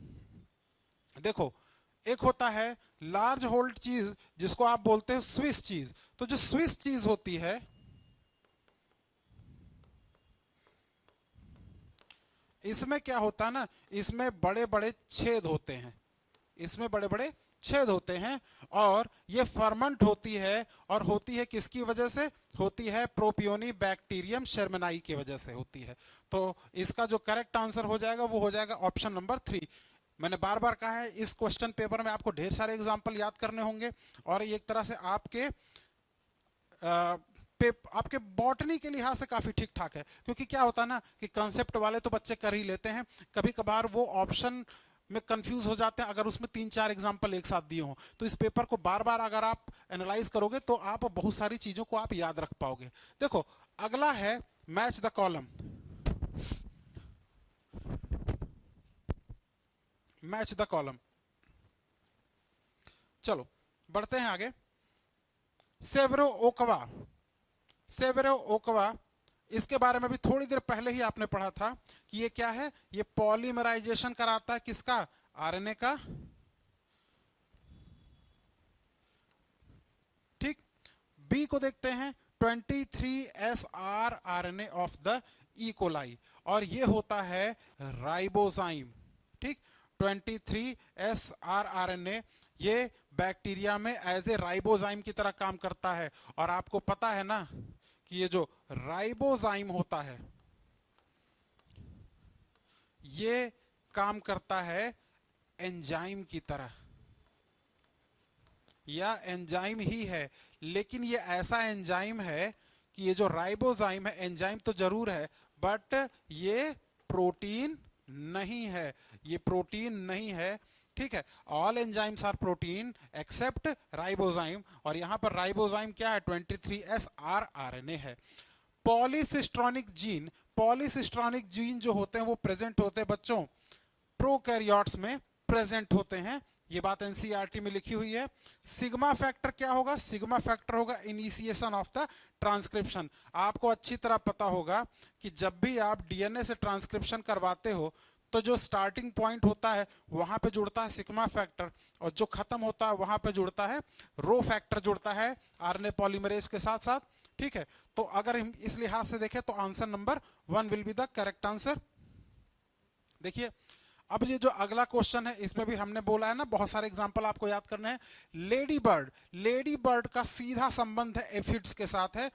देखो एक होता है लार्ज होल्ड चीज जिसको आप बोलते हैं स्विस चीज। तो जो स्विस चीज होती है, इसमें क्या होता है ना, इसमें बड़े बड़े छेद होते हैं, इसमें बड़े बड़े छेद होते हैं, और ये फर्मेंट होती है, और होती है किसकी वजह से, होती है प्रोपियोनी बैक्टीरियम शर्मनाई की वजह से होती है। तो इसका जो करेक्ट आंसर हो जाएगा वो हो जाएगा ऑप्शन नंबर 3। मैंने बार बार कहा है इस क्वेश्चन पेपर में आपको ढेर सारे एग्जाम्पल याद करने होंगे, और एक तरह से आपके बॉटनी के लिहाज से काफी ठीक ठाक है, क्योंकि क्या होता है ना कि कंसेप्ट वाले तो बच्चे कर ही लेते हैं, कभी कभार वो ऑप्शन में कंफ्यूज हो जाते हैं अगर उसमें 3-4 एग्जाम्पल एक साथ दिए हों। तो इस पेपर को बार बार अगर आप एनालाइज करोगे तो आप बहुत सारी चीजों को आप याद रख पाओगे। देखो अगला है match the column, match the column. चलो बढ़ते हैं आगे। सेवरो ओकवा, सेवरो ओकवा, इसके बारे में भी थोड़ी देर पहले ही आपने पढ़ा था कि ये क्या है, ये पॉलीमराइजेशन कराता है किसका, आरएनए का। ठीक, बी को देखते हैं 23SR RNA of the E coli, और ये होता है राइबोजाइम। ठीक, 23SR आरएनए ये बैक्टीरिया में एज ए राइबोजाइम की तरह काम करता है। और आपको पता है ना कि ये जो राइबोजाइम होता है ये काम करता है एंजाइम की तरह, या एंजाइम ही है, लेकिन ये ऐसा एंजाइम है कि ये जो राइबोजाइम है, एंजाइम तो जरूर है बट ये प्रोटीन नहीं है, ये प्रोटीन नहीं है। ठीक है, all enzymes are protein except ribozyme, और यहां पर राइबोजाइम क्या है, 23SR आरएनए है। पॉलीसिस्ट्रॉनिक जीन, पॉलीसिस्ट्रॉनिक जीन जो होते हैं वो प्रेजेंट होते हैं बच्चों प्रोकैरियोट्स में प्रेजेंट होते हैं, ये बात एनसीईआरटी में लिखी हुई है। सिग्मा फैक्टर क्या होगा, सिग्मा फैक्टर होगा इनिशिएशन ऑफ द ट्रांसक्रिप्शन। आपको अच्छी तरह पता होगा कि जब भी आप डीएनए से ट्रांसक्रिप्शन करवाते हो तो जो स्टार्टिंग पॉइंट होता है वहां पे जुड़ता है सिग्मा फैक्टर, और जो खत्म होता है वहां पे जुड़ता है रो फैक्टर, जुड़ता है आरएनए पॉलीमरेज के साथ साथ। ठीक है, तो अगर हम इस लिहाज से देखें तो answer number 1 will be the correct answer. देखिए अब ये जो अगला क्वेश्चन है इसमें भी हमने बोला है ना, बहुत सारे एग्जांपल आपको याद करने हैं। लेडी बर्ड, लेडी बर्ड का सीधा संबंध है एफिड्स के साथ है,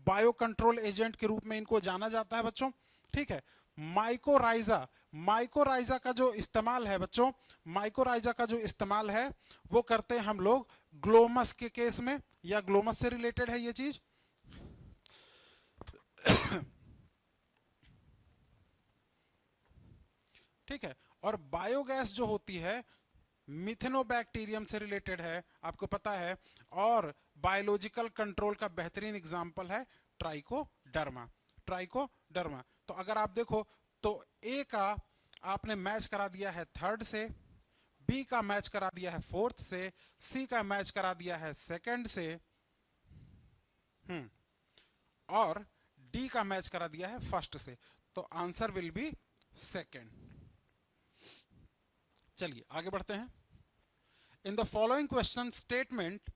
बायो कंट्रोल एजेंट के रूप में इनको जाना जाता है बच्चों। ठीक है, माइकोराइजा, माइकोराइजा का जो इस्तेमाल है बच्चों, माइकोराइजा का जो इस्तेमाल है वो करते हैं हम लोग ग्लोमस के केस में, या ग्लोमस से रिलेटेड है ये चीज। ठीक है, और बायोगैस जो होती है मिथेनोबैक्टीरियम से रिलेटेड है, आपको पता है। और बायोलॉजिकल कंट्रोल का बेहतरीन एग्जांपल है ट्राइकोडर्मा, ट्राइकोडर्मा। तो अगर आप देखो तो ए का आपने मैच करा दिया है थर्ड से, बी का मैच करा दिया है फोर्थ से, सी का मैच करा दिया है सेकंड से, और डी का मैच करा दिया है फर्स्ट से, तो आंसर विल बी सेकंड। चलिए आगे बढ़ते हैं। In the following question statement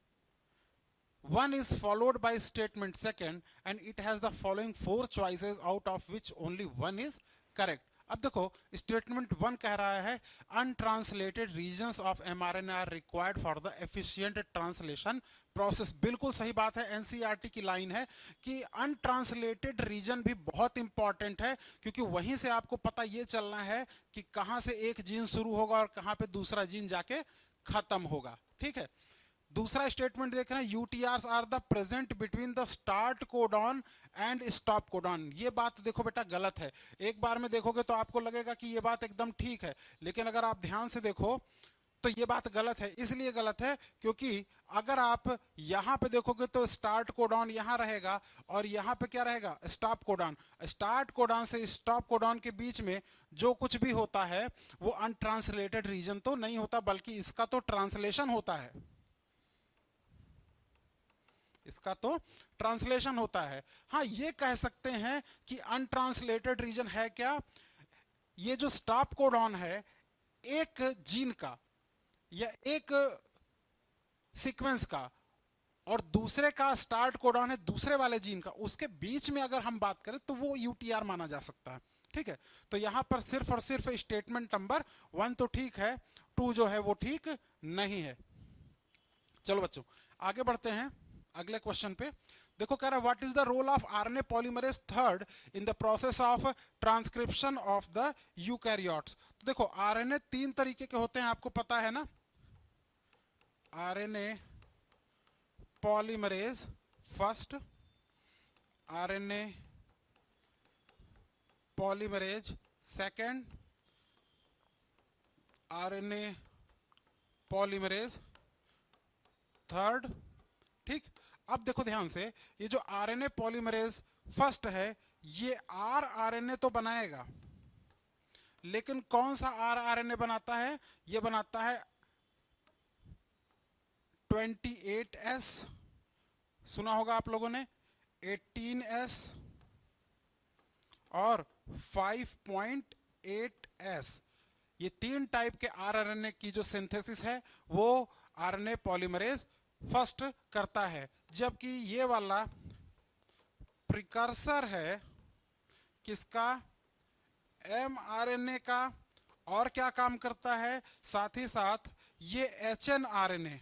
one is followed by statement second and it has the following 4 choices out of which only one is correct। अब देखो स्टेटमेंट 1 कह रहा है untranslated regions of mRNA are required for the efficient translation process. बिल्कुल सही बात है, NCERT की लाइन है कि अनट्रांसलेटेड रीजन भी बहुत इंपॉर्टेंट है, क्योंकि वहीं से आपको पता ये चलना है कि कहां से एक जीन शुरू होगा और कहां पे दूसरा जीन जाके खत्म होगा। ठीक है, दूसरा स्टेटमेंट देख रहे हैं UTRs are the present between the start codon and stop codon. ये बात देखो बेटा गलत है, एक बार में देखोगे तो आपको लगेगा कि ये बात एकदम ठीक है, लेकिन अगर आप ध्यान से देखो तो ये बात गलत है। इसलिए गलत है क्योंकि अगर आप यहां पे देखोगे तो स्टार्ट कोडॉन यहां रहेगा और यहां पे क्या रहेगा, स्टॉप कोडॉन। स्टार्ट कोडॉन से स्टॉप कोडॉन के बीच में जो कुछ भी होता है वो अनट्रांसलेटेड रीजन तो नहीं होता, बल्कि इसका तो ट्रांसलेशन होता है, इसका तो ट्रांसलेशन होता है। हाँ, ये कह सकते हैं कि अनट्रांसलेटेड रीजन है क्या, ये जो स्टॉप कोडॉन है एक जीन का या एक सीक्वेंस का, और दूसरे का स्टार्ट कोडॉन है दूसरे वाले जीन का, उसके बीच में अगर हम बात करें तो वो यूटीआर माना जा सकता है। ठीक है, तो यहां पर सिर्फ और सिर्फ स्टेटमेंट नंबर 1 तो ठीक है, 2 जो है वो ठीक नहीं है। चलो बच्चों आगे बढ़ते हैं अगले क्वेश्चन पे। देखो कह रहा है what is the role of RNA polymerase third in the process of transcription of the eukaryotes. तो देखो आरएनए 3 तरीके के होते हैं, आपको पता है ना, RNA polymerase first, RNA polymerase second, RNA polymerase third. ठीक, अब देखो ध्यान से, ये जो आरएनए पॉलीमरेज फर्स्ट है ये आरएनए तो बनाएगा, लेकिन कौन सा आरएनए बनाता है, ये बनाता है 28S, सुना होगा आप लोगों ने, 18S और 5.8S। ये 3 टाइप के आरएनए की जो सिंथेसिस है वो आरएनए पॉलीमरेज फर्स्ट करता है, जबकि ये वाला प्रिकर्सर है किसका, mRNA का। और क्या काम करता है, साथ ही साथ ये hnRNA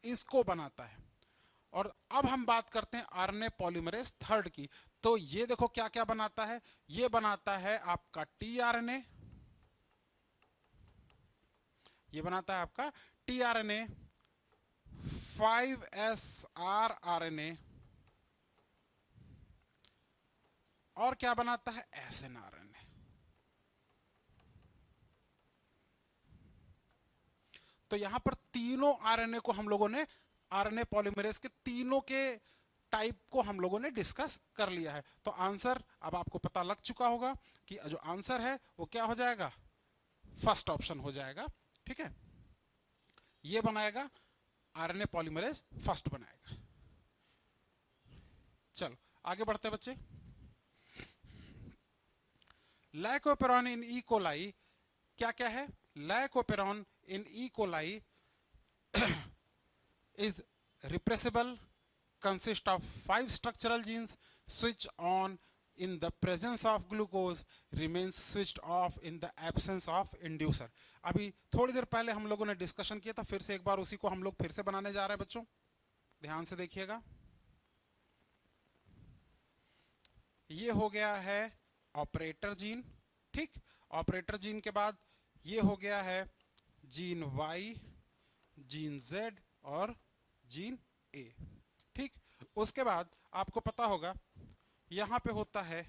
इसको बनाता है। और अब हम बात करते हैं आरएनए पॉलीमरेज थर्ड की। तो ये देखो क्या क्या बनाता है, ये बनाता है आपका टीआरएनए, ये बनाता है आपका टीआरएनए, 5SR आरएनए, और क्या बनाता है, एसएनआरएनए। तो यहां पर तीनों आरएनए को हम लोगों ने, आरएनए पॉलीमरेज के तीनों के टाइप को हम लोगों ने डिस्कस कर लिया है। तो आंसर अब आपको पता लग चुका होगा कि जो आंसर है वो क्या हो जाएगा, फर्स्ट ऑप्शन हो जाएगा। ठीक है, ये बनाएगा आरएनए पॉलीमरेज फर्स्ट बनाएगा। चलो आगे बढ़ते हैं बच्चे। लाइकोपेरॉन इन ई कोलाई क्या क्या है, lac operon in E coli is repressible, consist of 5 structural genes, switch on in the presence of glucose, remains switched off in the absence of inducer। अभी थोड़ी देर पहले हम लोगों ने डिस्कशन किया था, फिर से एक बार उसी को हम लोग फिर से बनाने जा रहे हैं बच्चों, ध्यान से देखिएगा। ये हो गया है ऑपरेटर जीन, ठीक। ऑपरेटर जीन के बाद ये हो गया है जीन Y, जीन Z और जीन A, ठीक। उसके बाद आपको पता होगा यहां पे होता है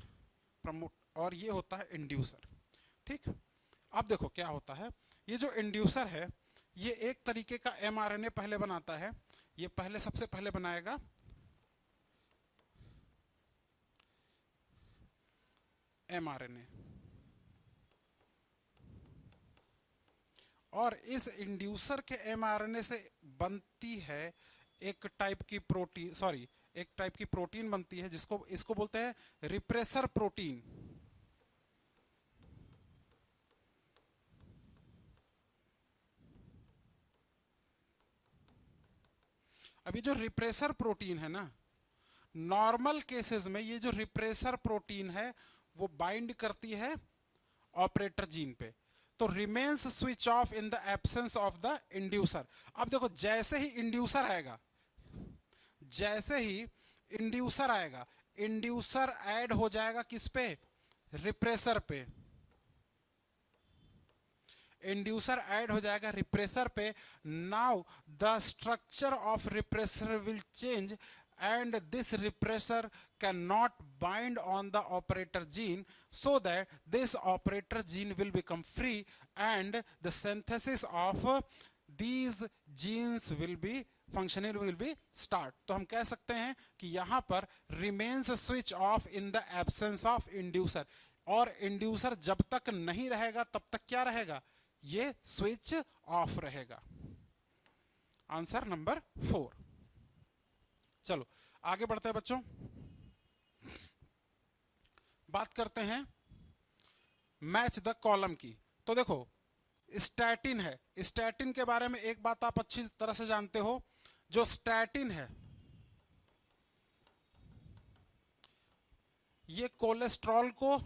प्रमोट और ये होता है इंड्यूसर, ठीक। अब देखो क्या होता है, ये जो इंड्यूसर है ये एक तरीके का mRNA पहले बनाता है। ये पहले सबसे पहले बनाएगा mRNA, और इस इंड्यूसर के mRNA से बनती है एक टाइप की प्रोटीन, सॉरी एक टाइप की प्रोटीन बनती है जिसको इसको बोलते हैं रिप्रेसर प्रोटीन। अब ये जो रिप्रेसर प्रोटीन है ना, नॉर्मल केसेस में ये जो रिप्रेसर प्रोटीन है वो बाइंड करती है ऑपरेटर जीन पे, तो remains switch off in the absence of the inducer. अब देखो जैसे ही इंड्यूसर आएगा, जैसे ही इंड्यूसर आएगा, इंड्यूसर ऐड हो जाएगा किस पे, रिप्रेसर पे। इंड्यूसर ऐड हो जाएगा रिप्रेसर पे। Now the structure of repressor will change and this repressor cannot bind on the operator gene, so that this operator gene will become free and the synthesis of these genes will be functional, will be start। तो हम कह सकते हैं कि यहां पर remains switch off in the absence of inducer, और inducer जब तक नहीं रहेगा तब तक क्या रहेगा, ये स्विच ऑफ रहेगा। Answer number 4। चलो आगे बढ़ते हैं बच्चों, बात करते हैं मैच द कॉलम की। तो देखो स्टैटिन है, स्टैटिन के बारे में एक बात आप अच्छी तरह से जानते हो, जो स्टैटिन है ये कोलेस्ट्रॉल को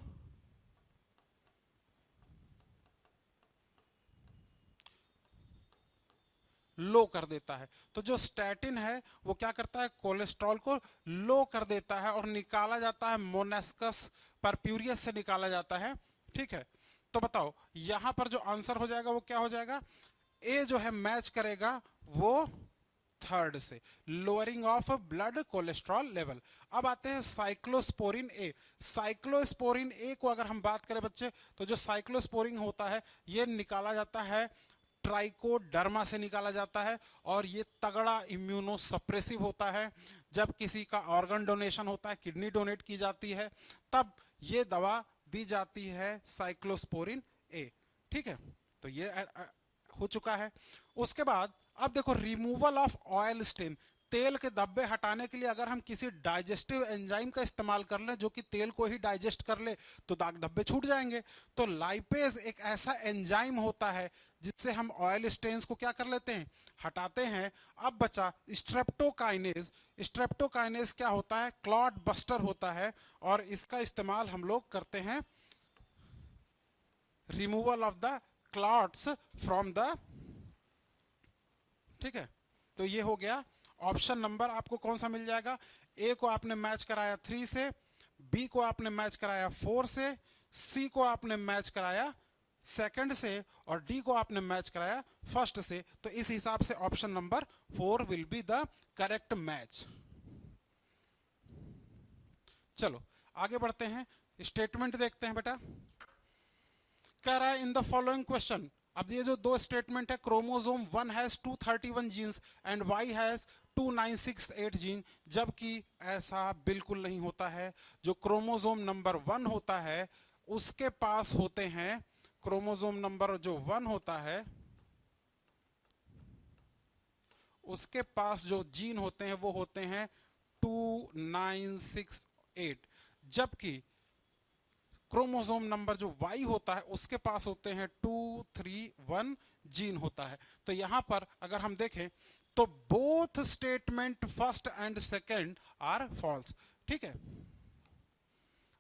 लो कर देता है। तो जो स्टैटिन है वो क्या करता है, कोलेस्ट्रॉल को लो कर देता है और निकाला जाता है मोनेस्कस परप्यूरियस से निकाला जाता है, ठीक है। तो बताओ यहां पर जो आंसर हो जाएगा वो क्या हो जाएगा, ए जो है मैच करेगा वो थर्ड से, lowering of blood cholesterol level. अब आते हैं साइक्लोस्पोरिन ए। साइक्लोस्पोरिन ए को अगर हम बात करें बच्चे, तो जो साइक्लोस्पोरिन होता है ये निकाला जाता है ट्राइकोडर्मा से निकाला जाता है, और ये तगड़ा इम्यूनोसप्रेसिव होता है। जब किसी का ऑर्गन डोनेशन होता है, किडनी डोनेट की जाती है, तब ये दवा दी जाती है साइक्लोस्पोरिन ए, ठीक है। तो ये हो चुका है। उसके बाद अब देखो रिमूवल ऑफ ऑयल स्टेन, तेल के धब्बे हटाने के लिए अगर हम किसी डाइजेस्टिव एंजाइम का इस्तेमाल कर लें जो कि तेल को ही डाइजेस्ट कर ले तो दाग धब्बे छूट जाएंगे। तो लाइपेज एक ऐसा एंजाइम होता है जिससे हम ऑयल स्टेन्स को क्या कर लेते हैं, हटाते हैं। अब बचा स्ट्रेप्टोकाइनेज। स्ट्रेप्टोकाइनेज क्या होता है, क्लॉट बस्टर होता है और इसका इस्तेमाल हम लोग करते हैं removal of the clots from the, ठीक है। तो ये हो गया ऑप्शन नंबर, आपको कौन सा मिल जाएगा, ए को आपने मैच कराया 3 से, बी को आपने मैच कराया 4 से, सी को आपने मैच कराया सेकंड से और डी को आपने मैच कराया फर्स्ट से। तो इस हिसाब से option number 4 will be the correct match. चलो आगे बढ़ते हैं, स्टेटमेंट देखते हैं बेटा। कह रहा है इन द फॉलोइंग क्वेश्चन, अब ये जो दो स्टेटमेंट है, chromosome 1 has 231 genes and Y has 2968 gene, जबकि ऐसा बिल्कुल नहीं होता है। जो क्रोमोसोम नंबर 1 होता है उसके पास होते हैं, क्रोमोसोम नंबर जो 1 होता है उसके पास जो जीन होते हैं वो होते हैं 2968, जबकि क्रोमोसोम नंबर जो Y होता है उसके पास होते हैं 231 जीन होता है। तो यहां पर अगर हम देखें तो both statement first and second are false, ठीक है।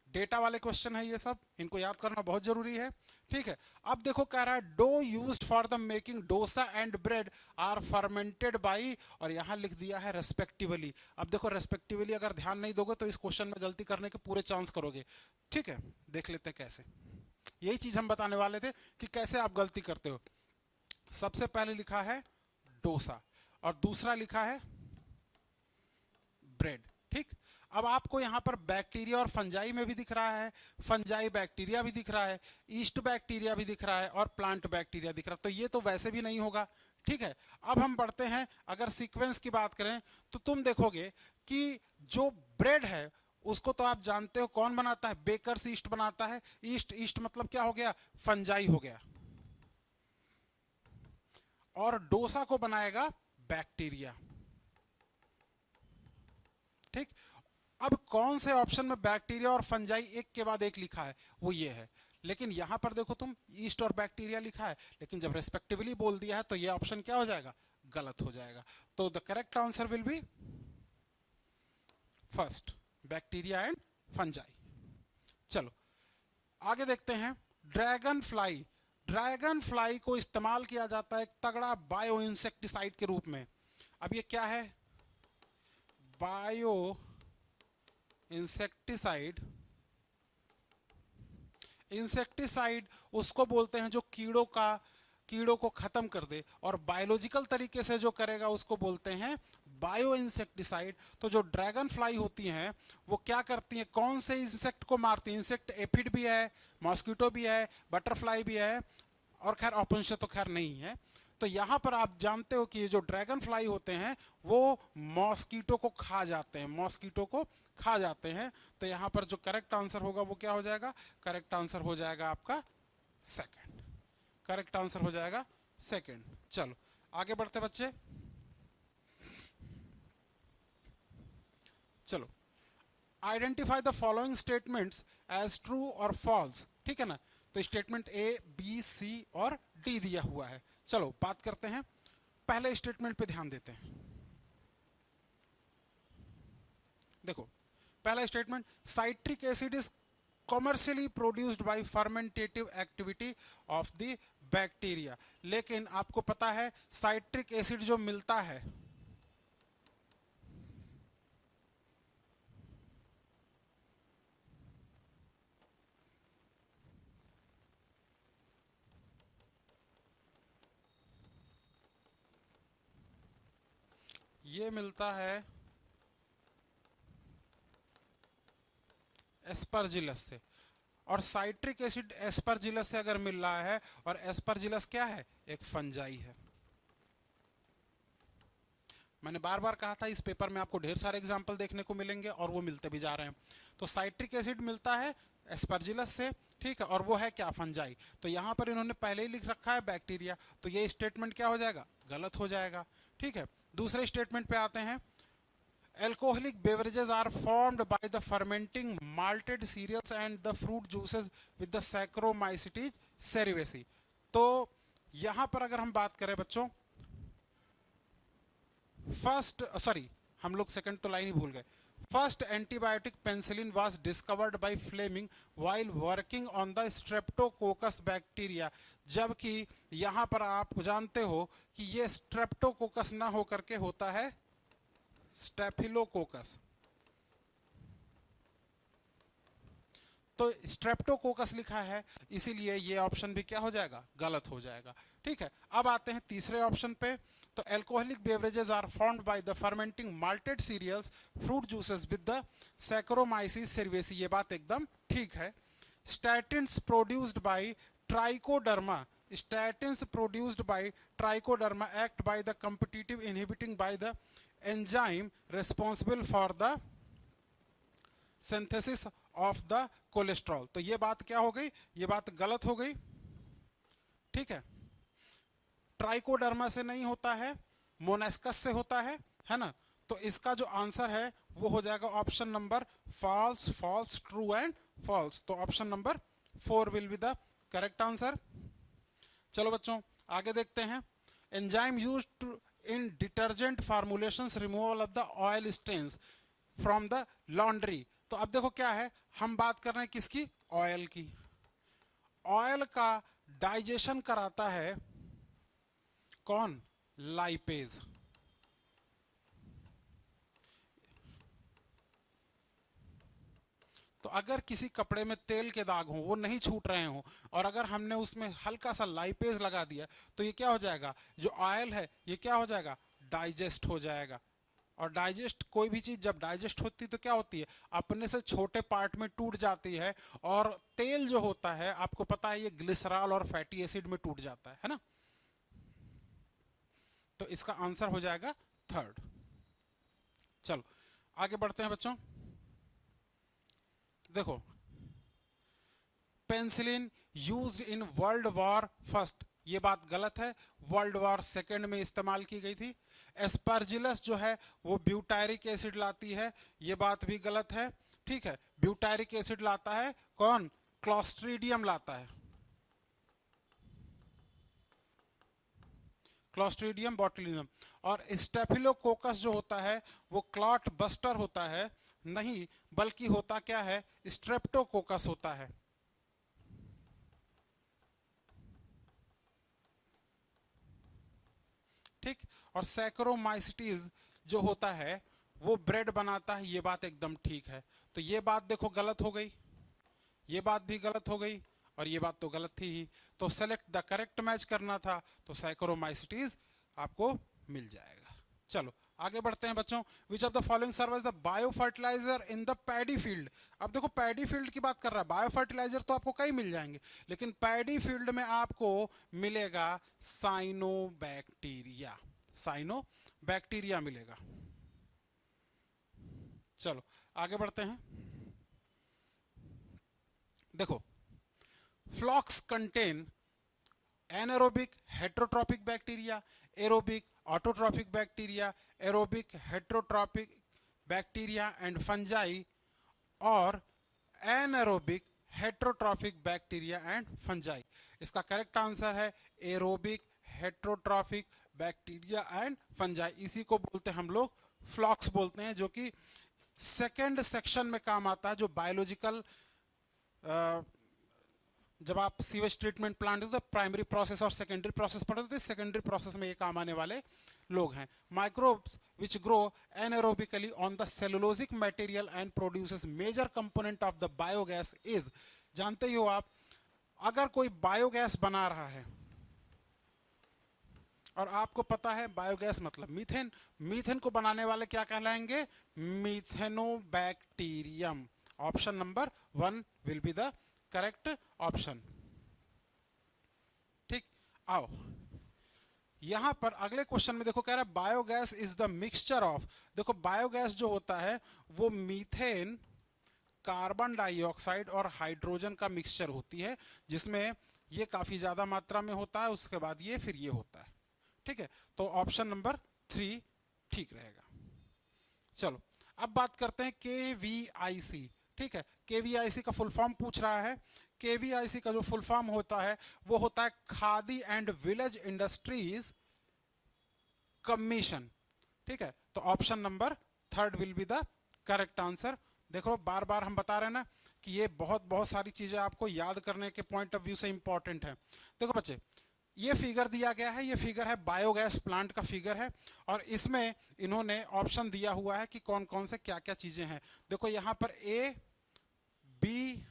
डेटा वाले क्वेश्चन है ये सब, इनको याद करना बहुत जरूरी है, ठीक है। अब देखो कह रहा है dough used for the making dosa and bread are fermented by, और यहां लिख दिया है रेस्पेक्टिवली। अब देखो रेस्पेक्टिवली अगर ध्यान नहीं दोगे तो इस क्वेश्चन में गलती करने के पूरे चांस करोगे, ठीक है। देख लेते हैं कैसे, यही चीज हम बताने वाले थे कि कैसे आप गलती करते हो। सबसे पहले लिखा है डोसा और दूसरा लिखा है ब्रेड, ठीक। अब आपको यहां पर बैक्टीरिया और फंजाई में भी दिख रहा है, फंजाई बैक्टीरिया भी दिख रहा है, ईस्ट बैक्टीरिया भी दिख रहा है और प्लांट बैक्टीरिया दिख रहा है, तो ये तो वैसे भी नहीं होगा, ठीक है। अब हम बढ़ते हैं, अगर सीक्वेंस की बात करें तो तुम देखोगे कि जो ब्रेड है उसको तो आप जानते हो कौन बनाता है, बेकर्स ईस्ट बनाता है। ईस्ट, ईस्ट मतलब क्या हो गया, फंजाई हो गया, और डोसा को बनाएगा बैक्टीरिया, ठीक। अब कौन से ऑप्शन में बैक्टीरिया और फंजाई एक के बाद एक लिखा है, वो ये है। लेकिन यहां पर देखो तुम ईस्ट और बैक्टीरिया लिखा है, लेकिन जब रेस्पेक्टिवली बोल दिया है तो ये ऑप्शन क्या हो जाएगा, गलत हो जाएगा। तो the correct answer will be first, bacteria and fungi. चलो आगे देखते हैं, ड्रैगन फ्लाई। ड्रैगन फ्लाई को इस्तेमाल किया जाता है एक तगड़ा बायो इंसेक्टिसाइड के रूप में। अब ये क्या है, बायो इंसेक्टिसाइड। इंसेक्टिसाइड उसको बोलते हैं जो कीड़ों को खत्म कर दे, और बायोलॉजिकल तरीके से जो करेगा उसको बोलते हैं बायो इंसेक्टिसाइड। तो जो ड्रैगन फ्लाई होती हैं वो क्या करती हैं, कौन से इंसेक्ट को मारती हैं, इंसेक्ट एफिड भी है, मॉस्किटो भी है, बटरफ्लाई भी है, और खैर अपशिष्ट तो खैर नहीं है। तो यहां पर आप जानते हो कि ये जो ड्रैगन फ्लाई होते हैं वो मॉस्किटो को खा जाते हैं, मॉस्किटो को खा जाते हैं। तो यहां पर जो करेक्ट आंसर होगा वो क्या हो जाएगा, करेक्ट आंसर हो जाएगा आपका सेकंड, करेक्ट आंसर हो जाएगा सेकंड। चलो आगे बढ़ते बच्चे, चलो identify the following statements as true और फॉल्स, ठीक है ना। तो स्टेटमेंट ए, बी, सी और डी दिया हुआ है। चलो बात करते हैं, पहले स्टेटमेंट पे ध्यान देते हैं। देखो पहला statement, citric acid is commercially produced by fermentative activity of the bacteria. लेकिन आपको पता है साइट्रिक एसिड जो मिलता है ये मिलता है एस्परजिलस से, और साइट्रिक एसिड एस्परजिलस से अगर मिल रहा है, और एस्परजिलस क्या है, एक फंजाई है। मैंने बार बार कहा था इस पेपर में आपको ढेर सारे एग्जाम्पल देखने को मिलेंगे और वो मिलते भी जा रहे हैं। तो साइट्रिक एसिड मिलता है एस्परजिलस से, ठीक है, और वो है क्या, फंजाई। तो यहाँ पर इन्होंने पहले ही लिख रखा है बैक्टीरिया, तो ये स्टेटमेंट क्या हो जाएगा, गलत हो जाएगा, ठीक है। दूसरे स्टेटमेंट पे आते हैं, alcoholic beverages are formed by the fermenting malted cereals and the fruit juices with the Saccharomyces cerevisiae। तो यहां पर अगर हम बात करें बच्चों, फर्स्ट सॉरी हम लोग सेकंड तो लाइन ही भूल गए। First antibiotic penicillin was discovered by Fleming while working on the streptococcus bacteria. जबकि यहां पर आप जानते हो कि ये स्ट्रेप्टोकोकस ना होकर के होता है स्टेफिलोकोकस। तो स्ट्रेप्टोकोकस लिखा है, इसीलिए ये ऑप्शन भी क्या हो जाएगा, गलत हो जाएगा, ठीक है। अब आते हैं तीसरे ऑप्शन पे। तो alcoholic beverages are formed by the fermenting malted cereals fruit juices with the Saccharomyces cerevisiae, ये बात एकदम ठीक है। Statins produced by Trichoderma, statins produced by trichoderma act by the competitive inhibiting by the enzyme responsible for the synthesis of the cholesterol। तो ये बात क्या हो गई, ये बात गलत हो गई, ठीक है। ट्राइकोडर्मा से नहीं होता है, मोनेस्कस से होता है ना। तो इसका जो आंसर है वो हो जाएगा option number false, false, true and false. तो option number 4 will be the correct answer. चलो बच्चों आगे देखते हैं। Enzyme used in detergent formulations removal of the oil stains from the laundry. तो अब देखो क्या है, हम बात कर रहे हैं किसकी, ऑयल की। ऑयल का डाइजेशन कराता है कौन, लाइपेज। तो अगर किसी कपड़े में तेल के दाग हों, वो नहीं छूट रहे हों, और अगर हमने उसमें हल्का सा लाइपेज लगा दिया, तो ये क्या हो जाएगा, जो ऑयल है ये क्या हो जाएगा, डाइजेस्ट हो जाएगा। और डाइजेस्ट, कोई भी चीज जब डाइजेस्ट होती है तो क्या होती है, अपने से छोटे पार्ट में टूट जाती है। और तेल जो होता है आपको पता है, ये ग्लिसरॉल और फैटी एसिड में टूट जाता है ना। तो इसका आंसर हो जाएगा थर्ड। चलो आगे बढ़ते हैं बच्चों। देखो, penicillin used in world war first, ये बात गलत है, वर्ल्ड वॉर सेकेंड में इस्तेमाल की गई थी। एस्परजिलस जो है वो ब्यूटायरिक एसिड लाती है, ये बात भी गलत है, ठीक है। ब्यूटायरिक एसिड लाता है कौन, क्लॉस्ट्रीडियम लाता है, क्लॉस्ट्रीडियम बोटुलिनम। और स्टेफिलोकोकस जो होता है वो क्लॉट बस्टर होता है, नहीं बल्कि होता क्या है, स्ट्रेप्टोकोकस होता है। ठीक, और सैकरोमाइसिटीज जो होता है वो ब्रेड बनाता है, ये बात एकदम ठीक है। तो ये बात देखो गलत हो गई, ये बात भी गलत हो गई, और ये बात तो गलत थी ही। तो सेलेक्ट द करेक्ट मैच करना था, तो सैकरोमाइसिटीज आपको मिल जाएगा। चलो आगे बढ़ते हैं बच्चों। Which of the following serve as the bio fertiliser in the paddy field. अब देखो पैडी फील्ड की बात कर रहा है, बायो फर्टिलाइजर तो आपको कई मिल जाएंगे, लेकिन पैडी फील्ड में आपको मिलेगा साइनोबैक्टीरिया, साइनोबैक्टीरिया मिलेगा। चलो आगे बढ़ते हैं। देखो, flocs contain anaerobic heterotrophic bacteria, aerobic autotrophic bacteria, aerobic heterotrophic bacteria and fungi, और anaerobic heterotrophic bacteria and fungi. इसका करेक्ट आंसर है aerobic heterotrophic bacteria and fungi. इसी को बोलते हैं हम लोग फ्लॉक्स बोलते हैं, जो कि सेकेंड सेक्शन में काम आता है, जो बायोलॉजिकल, जब आप सीवेज ट्रीटमेंट प्लांट तो प्राइमरी प्रोसेस और सेकेंडरी प्रोसेस पढ़ते थे, सेकेंडरी प्रोसेस में ये काम आने वाले लोग हैं। Microbes which grow anaerobically on the cellulosic material and produces major component of the biogas is. जानते ही हो आप, अगर कोई बायोगैस बना रहा है और आपको पता है बायोगैस मतलब मीथेन, मीथेन को बनाने वाले क्या कहलाएंगे, Methanobacterium. Option number 1 will be the correct option. ठीक, आओ यहां पर अगले क्वेश्चन में देखो, कह रहा है biogas is the mixture of. देखो बायोगैस जो होता है वो मीथेन कार्बन डाइऑक्साइड और हाइड्रोजन का मिक्सचर होती है, जिसमें ये काफी ज्यादा मात्रा में होता है, उसके बाद ये फिर ये होता है। ठीक है, तो ऑप्शन नंबर 3 ठीक रहेगा। चलो अब बात करते हैं केवीआईसी। ठीक है, केवीआईसी का फुल फॉर्म पूछ रहा है। केवीआईसी का जो फुल फॉर्म होता है वो होता है khadi and village industries commission. ठीक है, तो option number 3 will be the correct answer. देखो बार बार हम बता रहे हैं ना कि ये बहुत सारी चीजें आपको याद करने के पॉइंट ऑफ व्यू से इंपॉर्टेंट है। देखो बच्चे, ये फिगर दिया गया है, ये फिगर है बायोगैस प्लांट का फिगर है, और इसमें इन्होंने ऑप्शन दिया हुआ है कि कौन कौन से क्या क्या चीजें हैं। देखो यहां पर ए, बी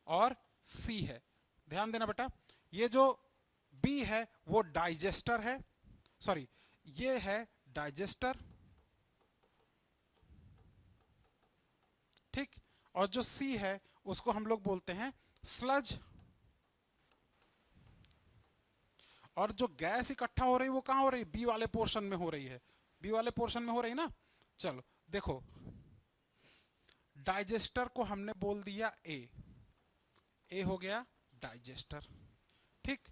और सी है। ध्यान देना बेटा, ये जो बी है वो डाइजेस्टर है, सॉरी ये है डाइजेस्टर, ठीक, और जो सी है उसको हम लोग बोलते हैं स्लज। और जो गैस इकट्ठा हो रही है वो कहां हो रही है? बी वाले पोर्शन में हो रही है, बी वाले पोर्शन में हो रही ना। चलो देखो, डाइजेस्टर को हमने बोल दिया ए हो गया डाइजेस्टर, ठीक।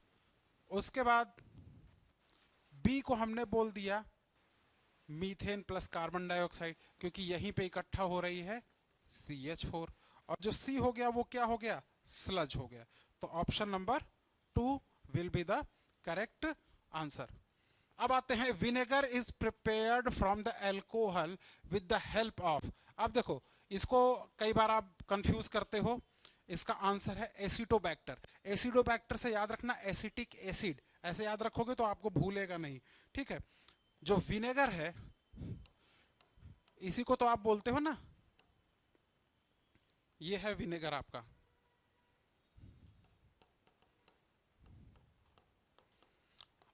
उसके बाद बी को हमने बोल दिया मीथेन प्लस कार्बन डाइऑक्साइड, क्योंकि यहीं पे इकट्ठा हो रही है CH4। और जो सी हो गया वो क्या हो गया? स्लज हो गया। तो option number 2 will be the correct answer. अब आते हैं, vinegar is prepared from the alcohol with the help of. अब देखो, इसको कई बार आप कंफ्यूज करते हो। इसका आंसर है एसिटोबैक्टर। एसिडोबैक्टर से याद रखना एसिटिक एसिड, ऐसे याद रखोगे तो आपको भूलेगा नहीं। ठीक है, जो विनेगर है इसी को तो आप बोलते हो ना, ये है विनेगर आपका।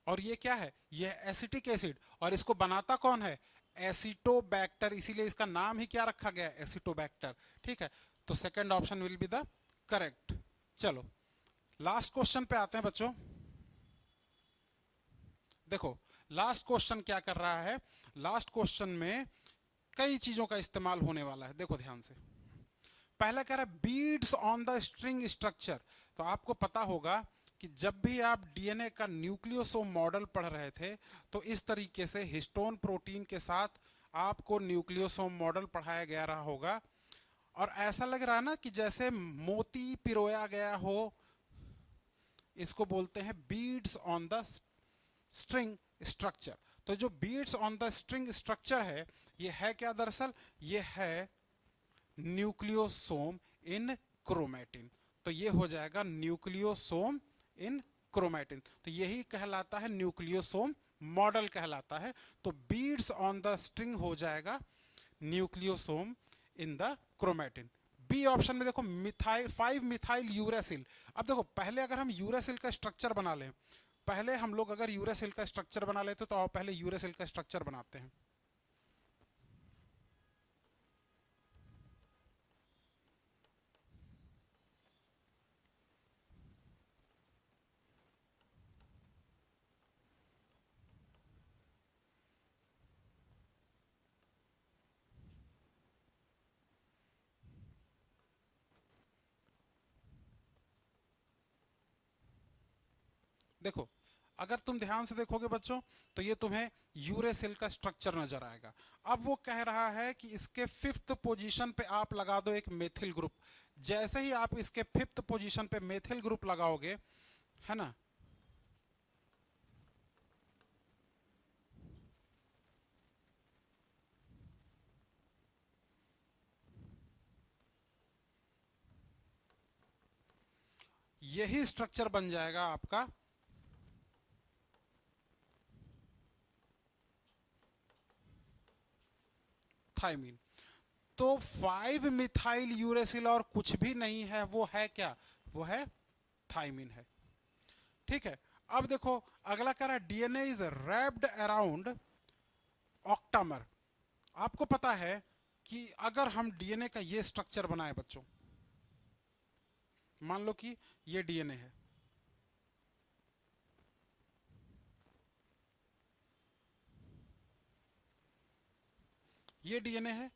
और ये क्या है? ये है एसिटिक एसिड, और इसको बनाता कौन है? एसिटोबैक्टर, इसीलिए इसका नाम ही क्या रखा गया? एसिटोबैक्टर। ठीक है, तो second option will be the correct. चलो लास्ट क्वेश्चन पे आते हैं बच्चों। देखो लास्ट क्वेश्चन क्या कर रहा है, लास्ट क्वेश्चन में कई चीजों का इस्तेमाल होने वाला है। देखो ध्यान से, पहला कह रहा है beads on the string structure. तो आपको पता होगा कि जब भी आप डीएनए का न्यूक्लियोसोम मॉडल पढ़ रहे थे तो इस तरीके से हिस्टोन प्रोटीन के साथ आपको न्यूक्लियोसोम मॉडल पढ़ाया गया रहा होगा, और ऐसा लग रहा है ना कि जैसे मोती पिरोया गया हो। इसको बोलते हैं beads on the string structure. तो जो beads on the string structure है, ये है क्या? दरअसल ये है न्यूक्लियोसोम इन क्रोमैटिन। तो ये हो जाएगा न्यूक्लियोसोम इन क्रोमैटिन। तो यही कहलाता है न्यूक्लियोसोम मॉडल कहलाता है। तो बीड्स ऑन द स्ट्रिंग हो जाएगा nucleosome in the chromatin. B option में देखो मिथाइल 5 मिथाइल यूरेसिल। अब देखो पहले अगर हम यूरेसिल का स्ट्रक्चर बना लें, पहले हम लोग अगर यूरेसिल का स्ट्रक्चर बना लेते तो आओ पहले यूरेसिल का स्ट्रक्चर बनाते हैं। देखो अगर तुम ध्यान से देखोगे बच्चों तो ये तुम्हें यूरेसिल का स्ट्रक्चर नजर आएगा। अब वो कह रहा है कि इसके 5th पोजीशन पे आप लगा दो एक मेथिल ग्रुप। जैसे ही आप इसके 5th पोजीशन पे मेथिल ग्रुप लगाओगे, है ना, यही स्ट्रक्चर बन जाएगा आपका थायमीन। तो 5 मिथाइल यूरेसिल और कुछ भी नहीं है, वो है क्या? वो है थायमीन है। ठीक है, अब देखो अगला कह रहा है DNA is wrapped around octamer. आपको पता है कि अगर हम डीएनए का ये स्ट्रक्चर बनाए बच्चों, मान लो कि ये डीएनए है, ये डीएनए है,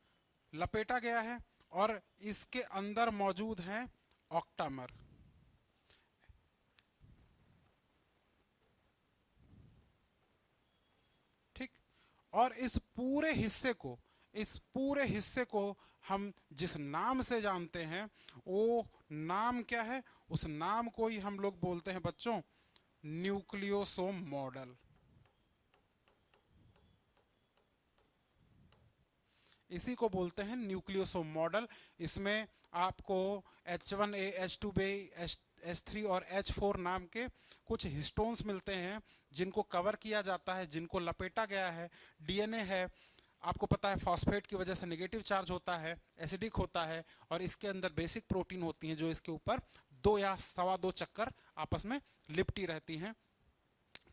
लपेटा गया है, और इसके अंदर मौजूद हैं ऑक्टामर। ठीक, और इस पूरे हिस्से को हम जिस नाम से जानते हैं वो नाम क्या है? उस नाम को ही हम लोग बोलते हैं बच्चों न्यूक्लियोसोम मॉडल। इसी को बोलते हैं न्यूक्लियोसोम मॉडल। इसमें आपको H1A, H2B, H3 और H4 नाम के कुछ हिस्टोन्स मिलते हैं जिनको कवर किया जाता है, जिनको लपेटा गया है। डीएनए है, आपको पता है फॉस्फेट की वजह से नेगेटिव चार्ज होता है, एसिडिक होता है, और इसके अंदर बेसिक प्रोटीन होती हैं जो इसके ऊपर 2 या 2.25 चक्कर आपस में लिपटी रहती हैं।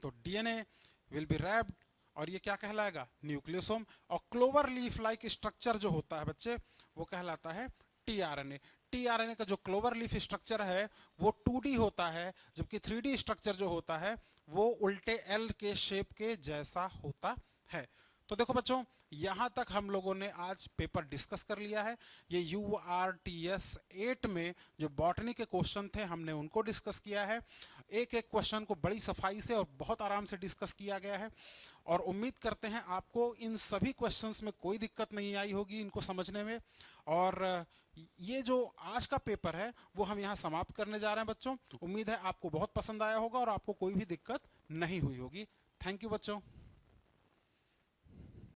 तो डीएनए विल बी रैप्ड, और ये क्या कहलाएगा? न्यूक्लियोसोम। और क्लोवर लीफ लाइक स्ट्रक्चर जो होता है बच्चे, वो कहलाता है टीआरएनए। टीआरएनए का जो क्लोवर लीफ स्ट्रक्चर है वो 2D होता है, जबकि 3D स्ट्रक्चर जो होता है वो उल्टे एल के शेप के जैसा होता है। तो देखो बच्चों, यहां तक हम लोगों ने आज पेपर डिस्कस कर लिया है। ये URTS 8 में जो बॉटनी के क्वेश्चन थे हमने उनको डिस्कस किया है। एक एक क्वेश्चन को बड़ी सफाई से और बहुत आराम से डिस्कस किया गया है, और उम्मीद करते हैं आपको इन सभी क्वेश्चंस में कोई दिक्कत नहीं आई होगी इनको समझने में। और ये जो आज का पेपर है वो हम यहाँ समाप्त करने जा रहे हैं बच्चों। उम्मीद है आपको बहुत पसंद आया होगा और आपको कोई भी दिक्कत नहीं हुई होगी। थैंक यू बच्चों।